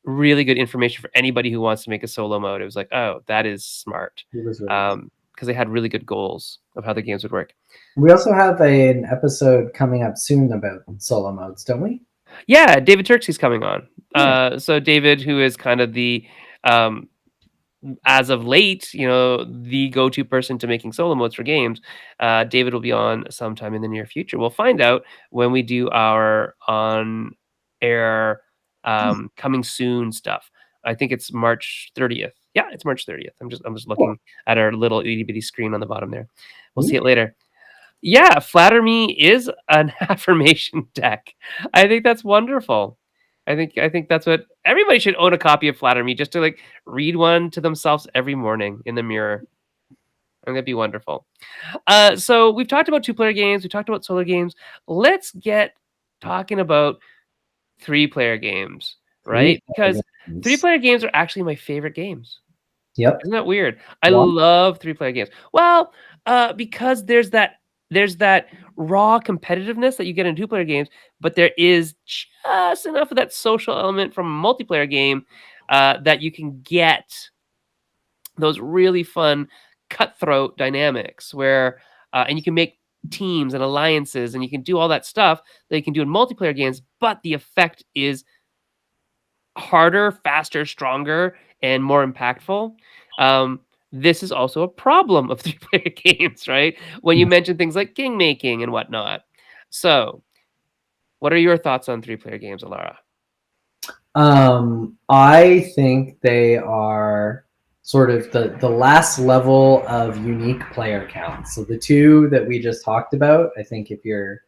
really good information for anybody who wants to make a solo mode. It was like, oh, that is smart. it was really good. Because they had really good goals of how the games would work. We also have an episode coming up soon about solo modes, don't we? Yeah, David Turksey's coming on. Yeah. So David, who is kind of the um, as of late, the go-to person to making solo modes for games, David will be on sometime in the near future. We'll find out when we do our on-air coming soon stuff. I think it's March 30th. Yeah, it's March 30th. I'm just Cool. looking at our little itty bitty screen on the bottom there. We'll see Yeah, it later. Yeah, Flatter Me is an affirmation deck. I think that's wonderful. I think that's what everybody should own, a copy of Flatter Me just to like read one to themselves every morning in the mirror. I think that'd be wonderful. So we've talked about two-player games, we talked about solo games. Let's get talking about three-player games, three right? Because games. three-player games are actually my favorite games. Yep. Isn't that weird? I One. love three-player games. Well, because there's that raw competitiveness that you get in two-player games, but there is just enough of that social element from a multiplayer game that you can get those really fun cutthroat dynamics where, and you can make teams and alliances, and you can do all that stuff that you can do in multiplayer games, but the effect is harder, faster, stronger, and more impactful. Um, this is also a problem of three-player games, right? When you mention things like king making and whatnot. So, what are your thoughts on three-player games, Alara? I think they are sort of the last level of unique player count. So the two that we just talked about, I think if you're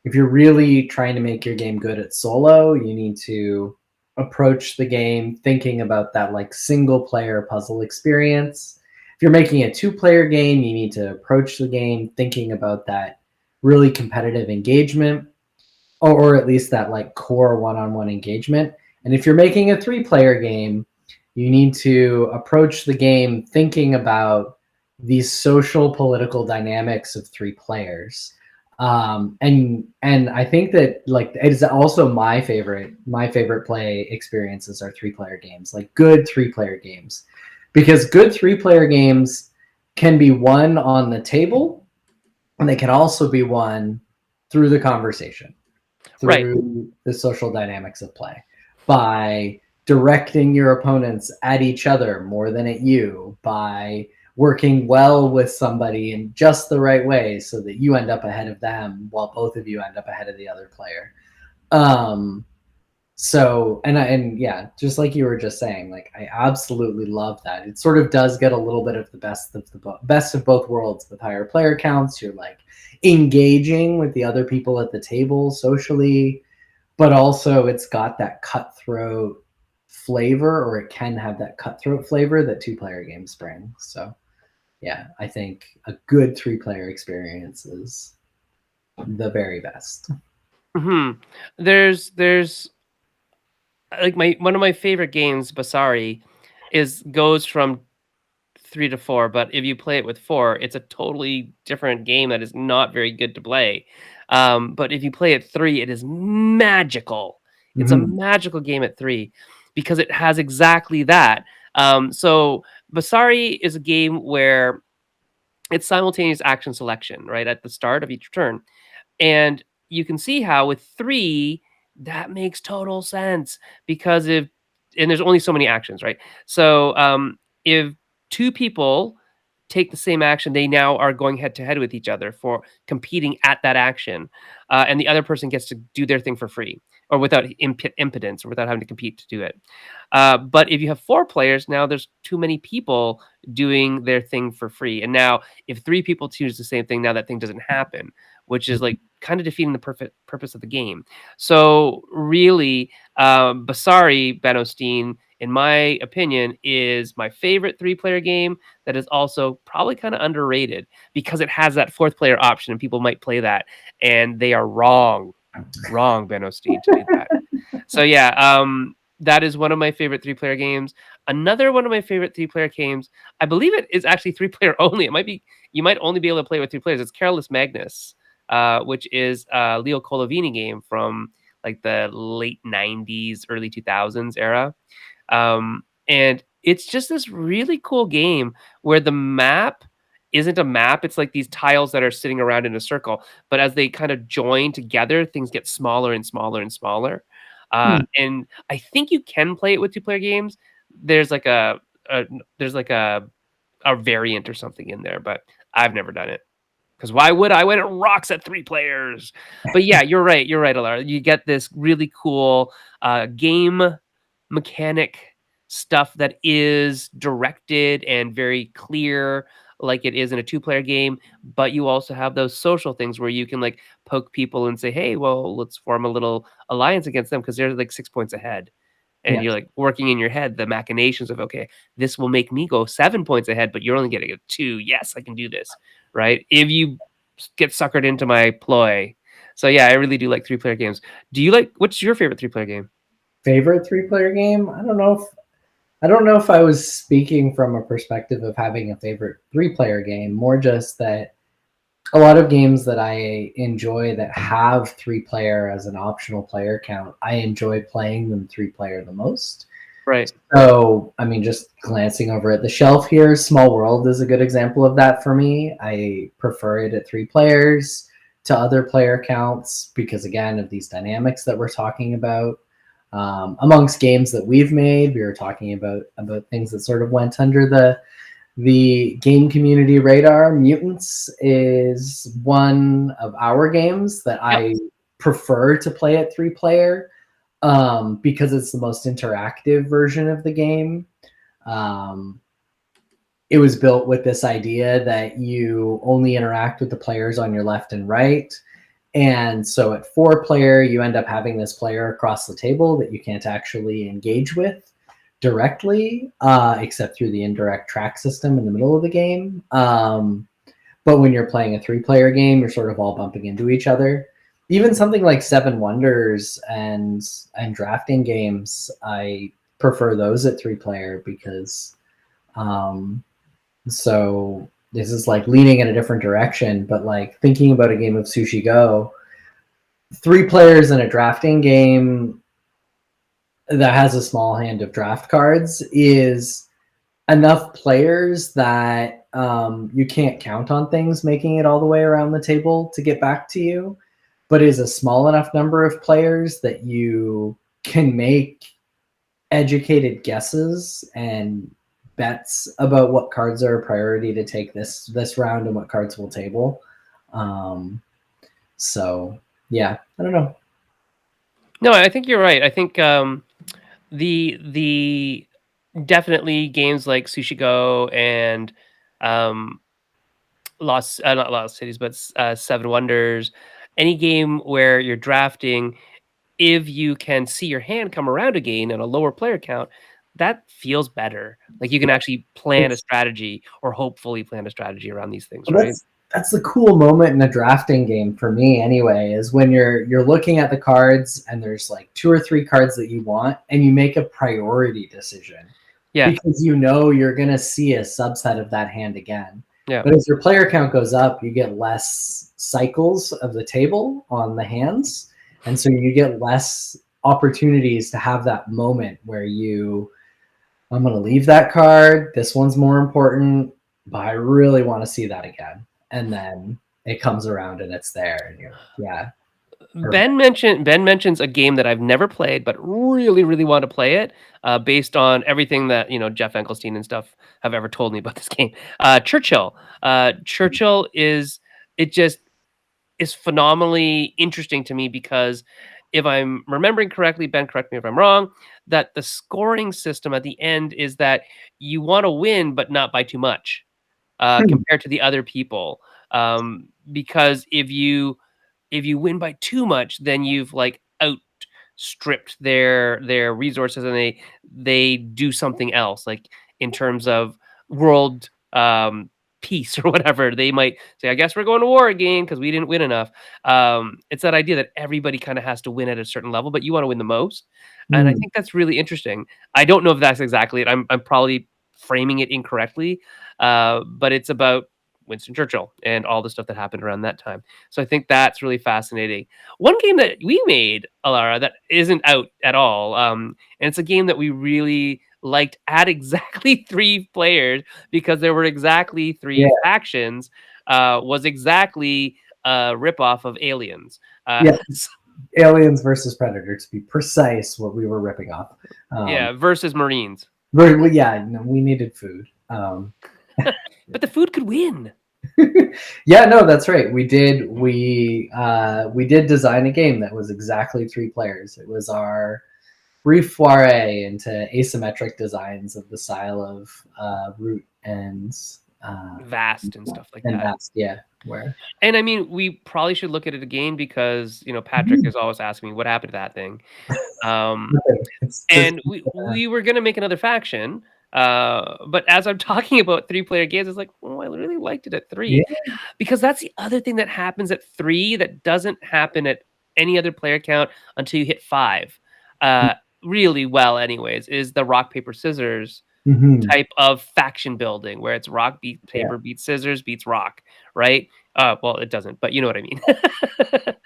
really trying to make your game good at solo, you need to approach the game thinking about that like single player puzzle experience. If you're making a 2-player game, you need to approach the game thinking about that really competitive engagement, or at least that like core one-on-one engagement. And if you're making a 3-player game, you need to approach the game thinking about these social political dynamics of 3 players. And I think that like it is also my favorite play experiences are 3-player games, like good 3-player games, because good 3-player games can be won on the table, and they can also be won through the conversation, Right. through the social dynamics of play, by directing your opponents at each other more than at you, by working well with somebody in just the right way so that you end up ahead of them while both of you end up ahead of the other player. Um, so and yeah, just like you were just saying, like I absolutely love that. It sort of does get a little bit of the best of both worlds with higher player counts. You're like engaging with the other people at the table socially, but also it's got that cutthroat flavor, or it can have that cutthroat flavor that 2-player games bring. So yeah, I think a good 3-player experience is the very best. Hmm. There's like my one of my favorite games, Basari, is goes from 3 to 4, but if you play it with 4, it's a totally different game that is not very good to play. But if you play at 3, it is magical. It's a Mm-hmm. magical game at 3 because it has exactly that. So Basari is a game where it's simultaneous action selection, right, at the start of each turn. And you can see how with 3, that makes total sense because if and there's only so many actions, right? So, if 2 people take the same action, they now are going head to head with each other for competing at that action, and the other person gets to do their thing for free or without impedance or without having to compete to do it. But if you have 4 players, now there's too many people doing their thing for free, and now if 3 people choose the same thing, now that thing doesn't happen, which is like kind of defeating the perfect purpose of the game. So really, Basari Benosteen, in my opinion, is my favorite 3-player game that is also probably kind of underrated because it has that 4th player option and people might play that and they are wrong, Benosteen, to do that. So yeah, that is one of my favorite 3-player games. Another one of my favorite 3-player games, I believe it is actually 3-player only. It might be you might only be able to play with 3 players. It's Careless Magnus, which is a Leo Colovini game from like the late 90s, early 2000s era. And it's just this really cool game where the map isn't a map. It's like these tiles that are sitting around in a circle. But as they kind of join together, things get smaller and smaller and smaller. Hmm. And I think you can play it with 2-player games. There's like a there's like a variant or something in there, but I've never done it. Because why would I when it rocks at 3 players? But yeah, you're right, Alara. You get this really cool game mechanic stuff that is directed and very clear like it is in a 2-player game, but you also have those social things where you can like poke people and say, "Hey, well, let's form a little alliance against them because they're like 6 points ahead." And you're Yes. like working in your head the machinations of, okay, this will make me go 7 points ahead, but you're only getting a 2. Yes, I can do this, right? If you get suckered into my ploy. So yeah, I really do like 3-player games. Do you like what's your favorite 3-player game? Favorite 3-player game? I don't know if I was speaking from a perspective of having a favorite 3-player game, more just that a lot of games that I enjoy that have 3-player as an optional player count, I enjoy playing them 3-player the most. Right. So, I mean, just glancing over at the shelf here, Small World is a good example of that for me. I prefer it at 3 players to other player counts because, again, of these dynamics that we're talking about. Amongst games that we've made, we were talking about things that sort of went under the game community radar. Mutants is one of our games that Yep. I prefer to play at 3-player, because it's the most interactive version of the game. Um, it was built with this idea that you only interact with the players on your left and right. And so at 4 player, you end up having this player across the table that you can't actually engage with directly, except through the indirect track system in the middle of the game. But when you're playing a 3 player game, you're sort of all bumping into each other. Even something like Seven Wonders and drafting games, I prefer those at 3 player because um, so this is like leaning in a different direction. But like thinking about a game of Sushi Go, 3 players in a drafting game that has a small hand of draft cards is enough players that you can't count on things making it all the way around the table to get back to you, but is a small enough number of players that you can make educated guesses and bets about what cards are a priority to take this round and what cards will table. Um, so yeah, I don't know. No, I think you're right. I think the definitely games like Sushi Go and um, not Lost Cities, but Seven Wonders. Any game where you're drafting, if you can see your hand come around again on a lower player count, that feels better. Like you can Yeah, actually plan a it's strategy or hopefully plan a strategy around these things, Well, right? that's the cool moment in a drafting game for me anyway, is when you're looking at the cards and there's like 2 or 3 cards that you want and you make a priority decision Yeah, because you know you're going to see a subset of that hand again. yeah. But as your player count goes up, you get less cycles of the table on the hands, and so you get less opportunities to have that moment where I'm going to leave that card. This one's more important, but I really want to see that again. And then it comes around and it's there. And you're, yeah, perfect. Ben mentions a game that I've never played, but really, really want to play it, based on everything that Jeff Enkelstein and stuff have ever told me about this game. Churchill. Churchill is it just is phenomenally interesting to me because if I'm remembering correctly, Ben, correct me if I'm wrong, that the scoring system at the end is that you want to win, but not by too much, Hmm. compared to the other people. Because if you win by too much, then you've like outstripped their resources, and they do something else, like in terms of world peace or whatever. They might say, "I guess we're going to war again because we didn't win enough." It's that idea that everybody kind of has to win at a certain level, but you want to win the most, and I Hmm. think that's really interesting. I don't know if that's exactly it. I'm probably framing it incorrectly, but it's about Winston Churchill and all the stuff that happened around that time. So I think that's really fascinating. One game that we made, Alara, that isn't out at all, and it's a game that we really liked at exactly 3 players because there were exactly Yeah. 3 factions. Was exactly a ripoff of Aliens. Yeah. So, Aliens versus Predator, to be precise, what we were ripping off. yeah, versus Marines. Well, yeah, no, we needed food. But the food could win. Yeah, no, that's right. We did design a game that was exactly 3 players. It was our brief foray into asymmetric designs of the style of Root uh, Vast and stuff like and that. Vast. Yeah, where And I mean, we probably should look at it again because Patrick is always asking me what happened to that thing. Um, it's just and we were gonna make another faction, but as I'm talking about 3 player games, it's like, oh, I really liked it at yeah. 3 because that's the other thing that happens at 3 that doesn't happen at any other player count until you hit 5. Uh, Really well, anyways, is the rock paper scissors Hmm. type of faction building where it's rock beat Yeah, paper beats scissors beats rock, right? Well, it doesn't, but you know what I mean.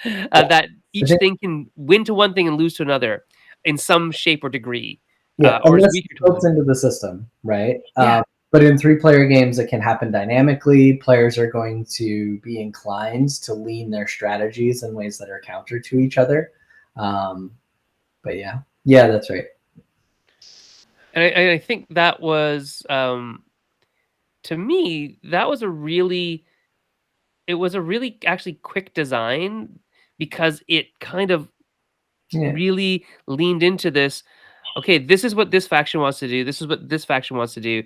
yeah. That I each think thing can win to one thing and lose to another in some shape or degree, yeah, or and is that's weaker to built one. into the system, right? Yeah, But in 3 player games, it can happen dynamically. Players are going to be inclined to lean their strategies in ways that are counter to each other. Um, but yeah, yeah, that's right. and I think that was to me that was a really it was a really actually quick design because it kind of Yeah, really leaned into this. Okay, this is what this faction wants to do. This is what this faction wants to do.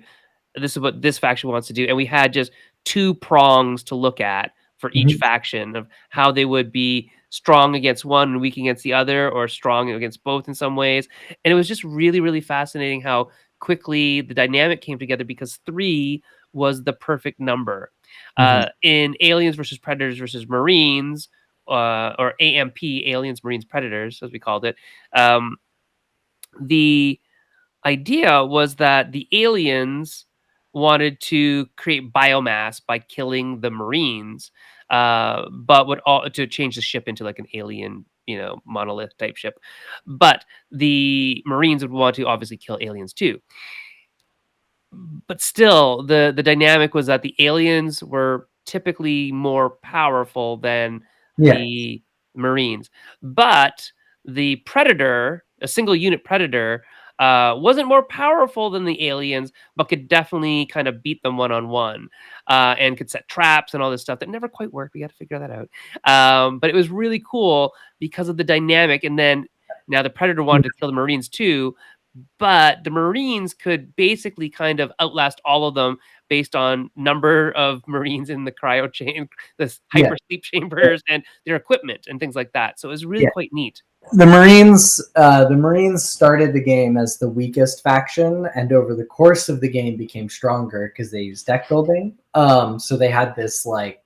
This is what this faction wants to do. And we had just 2 prongs to look at for each Mhm. faction of how they would be strong against one and weak against the other, or strong against both in some ways. And it was just really, really fascinating how quickly the dynamic came together because three was the perfect number. Mhm. In Aliens versus Predators versus Marines, or AMP, Aliens, Marines, Predators, as we called it, um, the idea was that the aliens wanted to create biomass by killing the Marines, but would all to change the ship into like an alien, monolith type ship. But the Marines would want to obviously kill aliens too. But still, the dynamic was that the aliens were typically more powerful than Yeah. the Marines. But the Predator, a single unit Predator, wasn't more powerful than the aliens, but could definitely kind of beat them one on one, and could set traps and all this stuff that never quite worked. We got to figure that out. But it was really cool because of the dynamic. And then now the Predator wanted to kill the Marines too, but the Marines could basically kind of outlast all of them based on number of Marines in the cryo chain, this Yeah. hyper sleep chambers, and their equipment and things like that. So it was really Yeah. quite neat. The Marines started the game as the weakest faction, and over the course of the game became stronger because they used deck building. So they had this like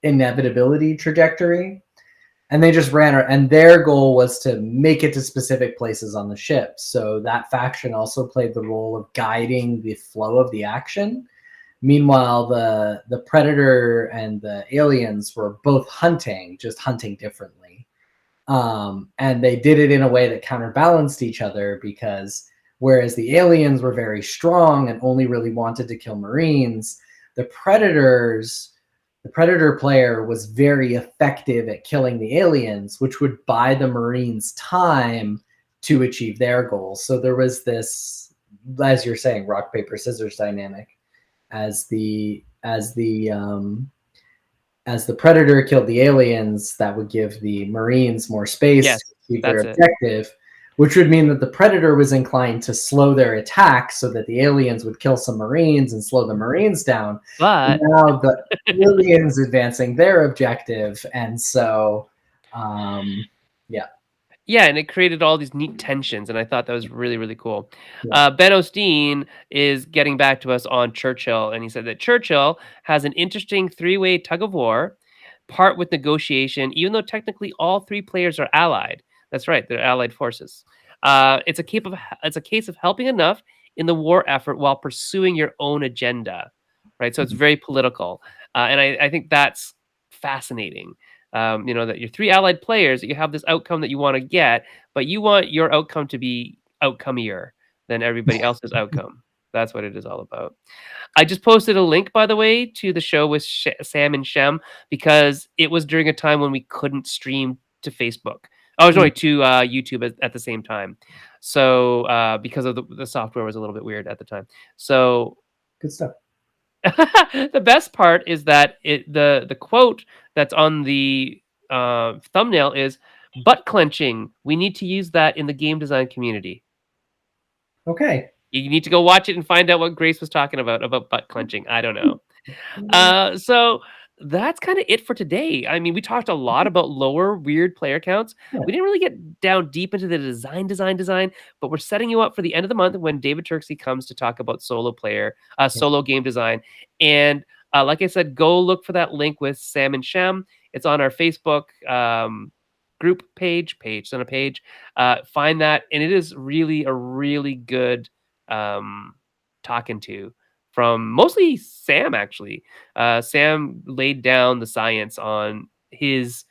inevitability trajectory, and they just ran. And their goal was to make it to specific places on the ship. So that faction also played the role of guiding the flow of the action. Meanwhile, the Predator and the aliens were both hunting, just hunting differently. And they did it in a way that counterbalanced each other because whereas the aliens were very strong and only really wanted to kill Marines, the Predators, the Predator player was very effective at killing the aliens, which would buy the Marines time to achieve their goals. So there was this, as you're saying, rock paper scissors dynamic as the Predator killed the aliens, that would give the Marines more space Yes, to achieve their that's it. objective, which would mean that the Predator was inclined to slow their attack so that the aliens would kill some Marines and slow the Marines down. And But now the aliens advancing their objective, and so yeah, yeah, and it created all these neat tensions, and I thought that was really, really cool. yeah. Ben Osteen is getting back to us on Churchill, and he said that Churchill has an interesting three-way tug of war, part with negotiation, even though technically all three players are allied. That's right, they're allied forces. It's a case of helping enough in the war effort while pursuing your own agenda, right? So it's very political, and I think that's fascinating. That you're three allied players, that you have this outcome that you want to get, but you want your outcome to be outcomeier than everybody else's outcome. That's what it is all about. I just posted a link, by the way, to the show with Sam and Shem because it was during a time when we couldn't stream to Facebook. Oh, Mm, sorry, to YouTube at the same time. So because of the software was a little bit weird at the time. So good stuff. the best part is that the quote that's on the thumbnail is butt clenching. We need to use that in the game design community. Okay. You need to go watch it and find out what Grace was talking about butt clenching. I don't know. Mm, So that's kind of it for today. I mean, we talked a lot about lower weird player counts. yeah, We didn't really get down deep into the design, but we're setting you up for the end of the month when David Turksey comes to talk about yeah. solo game design. And like I said, go look for that link with Sam and Shem. It's on our Facebook group page, on a page. Find that, and it is really a really good talking to from mostly Sam, actually. Sam laid down the science on his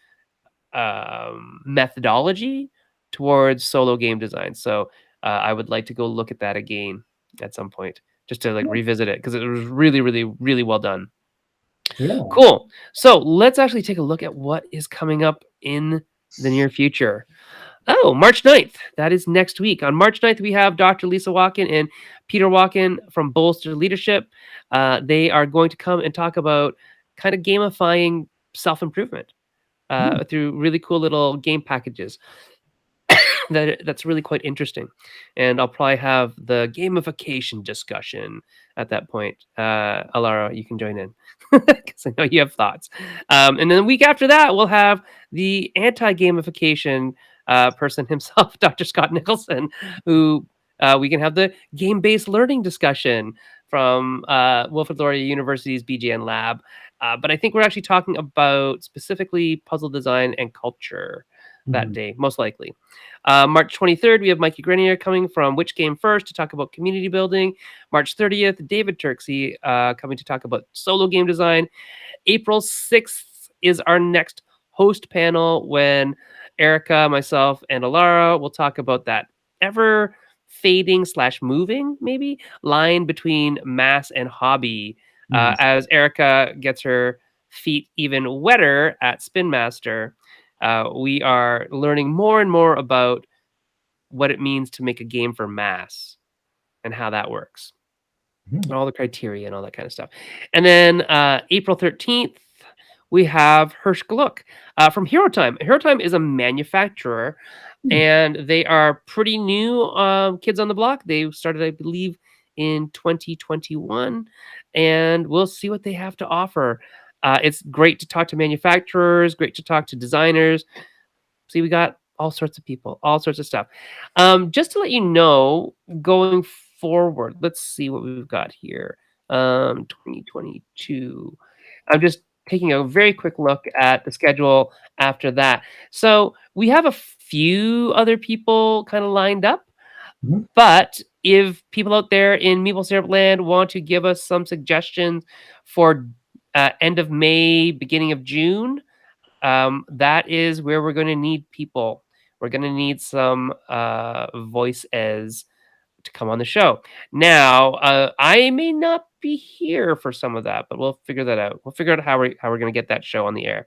methodology towards solo game design. So I would like to go look at that again at some point just to like revisit it because it was really, really, really well done. Yeah. Cool. So let's actually take a look at what is coming up in the near future. Oh, March 9th. That is next week. On March 9th, we have Dr. Lisa Walken and Peter Walken from Bolster Leadership. They are going to come and talk about kind of gamifying self improvement Mm, through really cool little game packages. That's really quite interesting. And I'll probably have the gamification discussion at that point. Alara, you can join in. because I know you have thoughts. And then the week after that, we'll have the anti-gamification person himself, Dr. Scott Nicholson, who we can have the game-based learning discussion from Wilfrid Laurier University's BGN Lab. But I think we're actually talking about specifically puzzle design and culture that Mhm. day, most likely. March 23rd, we have Mikey Grenier coming from Which Game First to talk about community building. March 30th, David Turksey coming to talk about solo game design. April 6th is our next host panel when Erica, myself, and Alara will talk about that ever fading slash moving maybe line between mass and hobby Mhm. as Erica gets her feet even wetter at Spin Master. We are learning more and more about what it means to make a game for mass and how that works, Mhm. all the criteria and all that kind of stuff. And then April 13th, we have Hirsch Gluck from Hero Time. Hero Time is a manufacturer Hmm. and they are pretty new kids on the block. They started, I believe, in 2021, and we'll see what they have to offer. It's great to talk to manufacturers, great to talk to designers. See, we got all sorts of people, all sorts of stuff. Just to let you know, going forward, let's see what we've got here. 2022. I'm just taking a very quick look at the schedule after that. So we have a few other people kind of lined up, Mhm. but if people out there in Meeple Syrup Land want to give us some suggestions for end of May, beginning of June, that is where we're going to need people. We're going to need some voices to come on the show. Now, I may not be here for some of that, but we'll figure that out. We'll figure out how we're going to get that show on the air.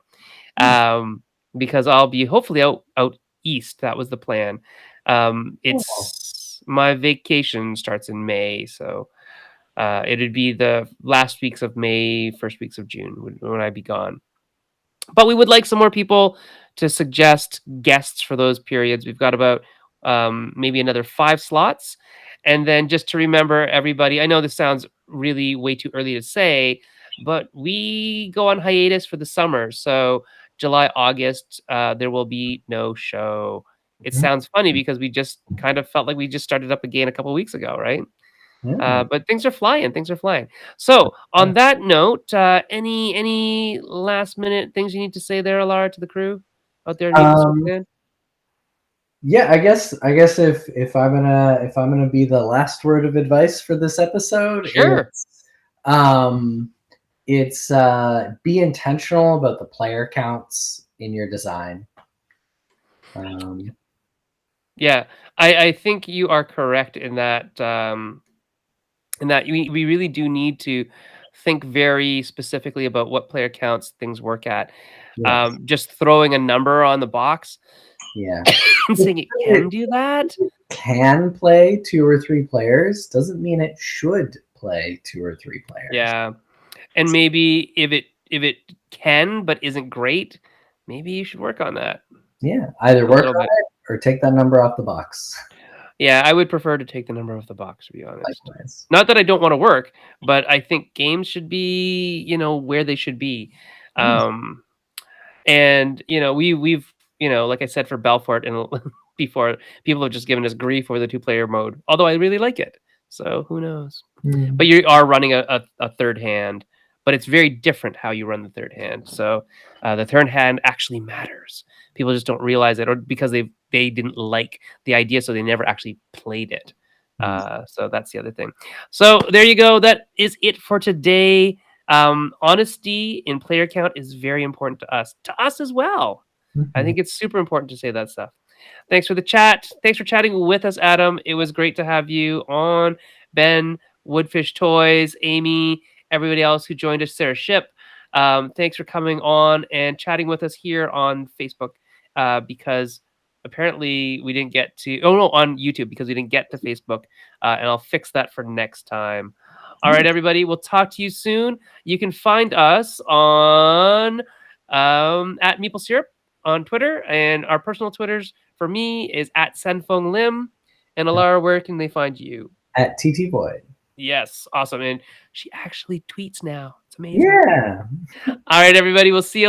Hmm. Um, because I'll be hopefully out east. That was the plan. Cool. It's my vacation starts in May, so it'd be the last weeks of May, first weeks of June when I'd be gone. But we would like some more people to suggest guests for those periods. We've got about maybe another 5 slots. And then just to remember everybody, I know this sounds really way too early to say, but we go on hiatus for the summer. So July, August, there will be no show. It Mhm. sounds funny because we just kind of felt like we just started up again a couple weeks ago, right? Yeah. But things are flying. Things are flying. So on that note, any last minute things you need to say there, Alara, to the crew out there in Maple Syrup Um, Land? yeah, I guess if I'm gonna be the last word of advice for this episode, Sure. um be intentional about the player counts in your design. Um, Yeah, I think you are correct in that. We really do need to think very specifically about what player counts things work at. yes, Just throwing a number on the box yeah. and saying it can do that. Can play 2 or 3 players doesn't mean it should play 2 or 3 players. Yeah. And maybe if it can but isn't great, maybe you should work on that Yeah, either a work little on bit. it or take that number off the box. Yeah, I would prefer to take the number off the box, to be honest. Likewise. Not that I don't want to work, but I think games should be, where they should be. Mm, Um, and we've like I said for Belfort and before, people have just given us grief over the two-player mode. Although I really like it, so who knows? mm, But you are running a third hand, but it's very different how you run the third hand. So the third hand actually matters. People just don't realize it, or because they didn't like the idea, so they never actually played it. mm, So that's the other thing. So there you go. That is it for today. Honesty in player count is very important to us as well. I mhm. think it's super important to say that stuff. Thanks for the chat. Thanks for chatting with us, Adam. It was great to have you on. Ben, Woodfish Toys, Amy, everybody else who joined us, Sarah Ship. Thanks for coming on and chatting with us here on Facebook because apparently we didn't get to, oh no, on YouTube because we didn't get to Facebook. And I'll fix that for next time. All right, everybody, we'll talk to you soon. You can find us on at Meeple Syrup on Twitter, and our personal Twitters for me is at Senfeng Lim. And Alara, where can they find you? At TT Void. Yes, awesome, and she actually tweets now. It's amazing. Yeah. All right, everybody, we'll see you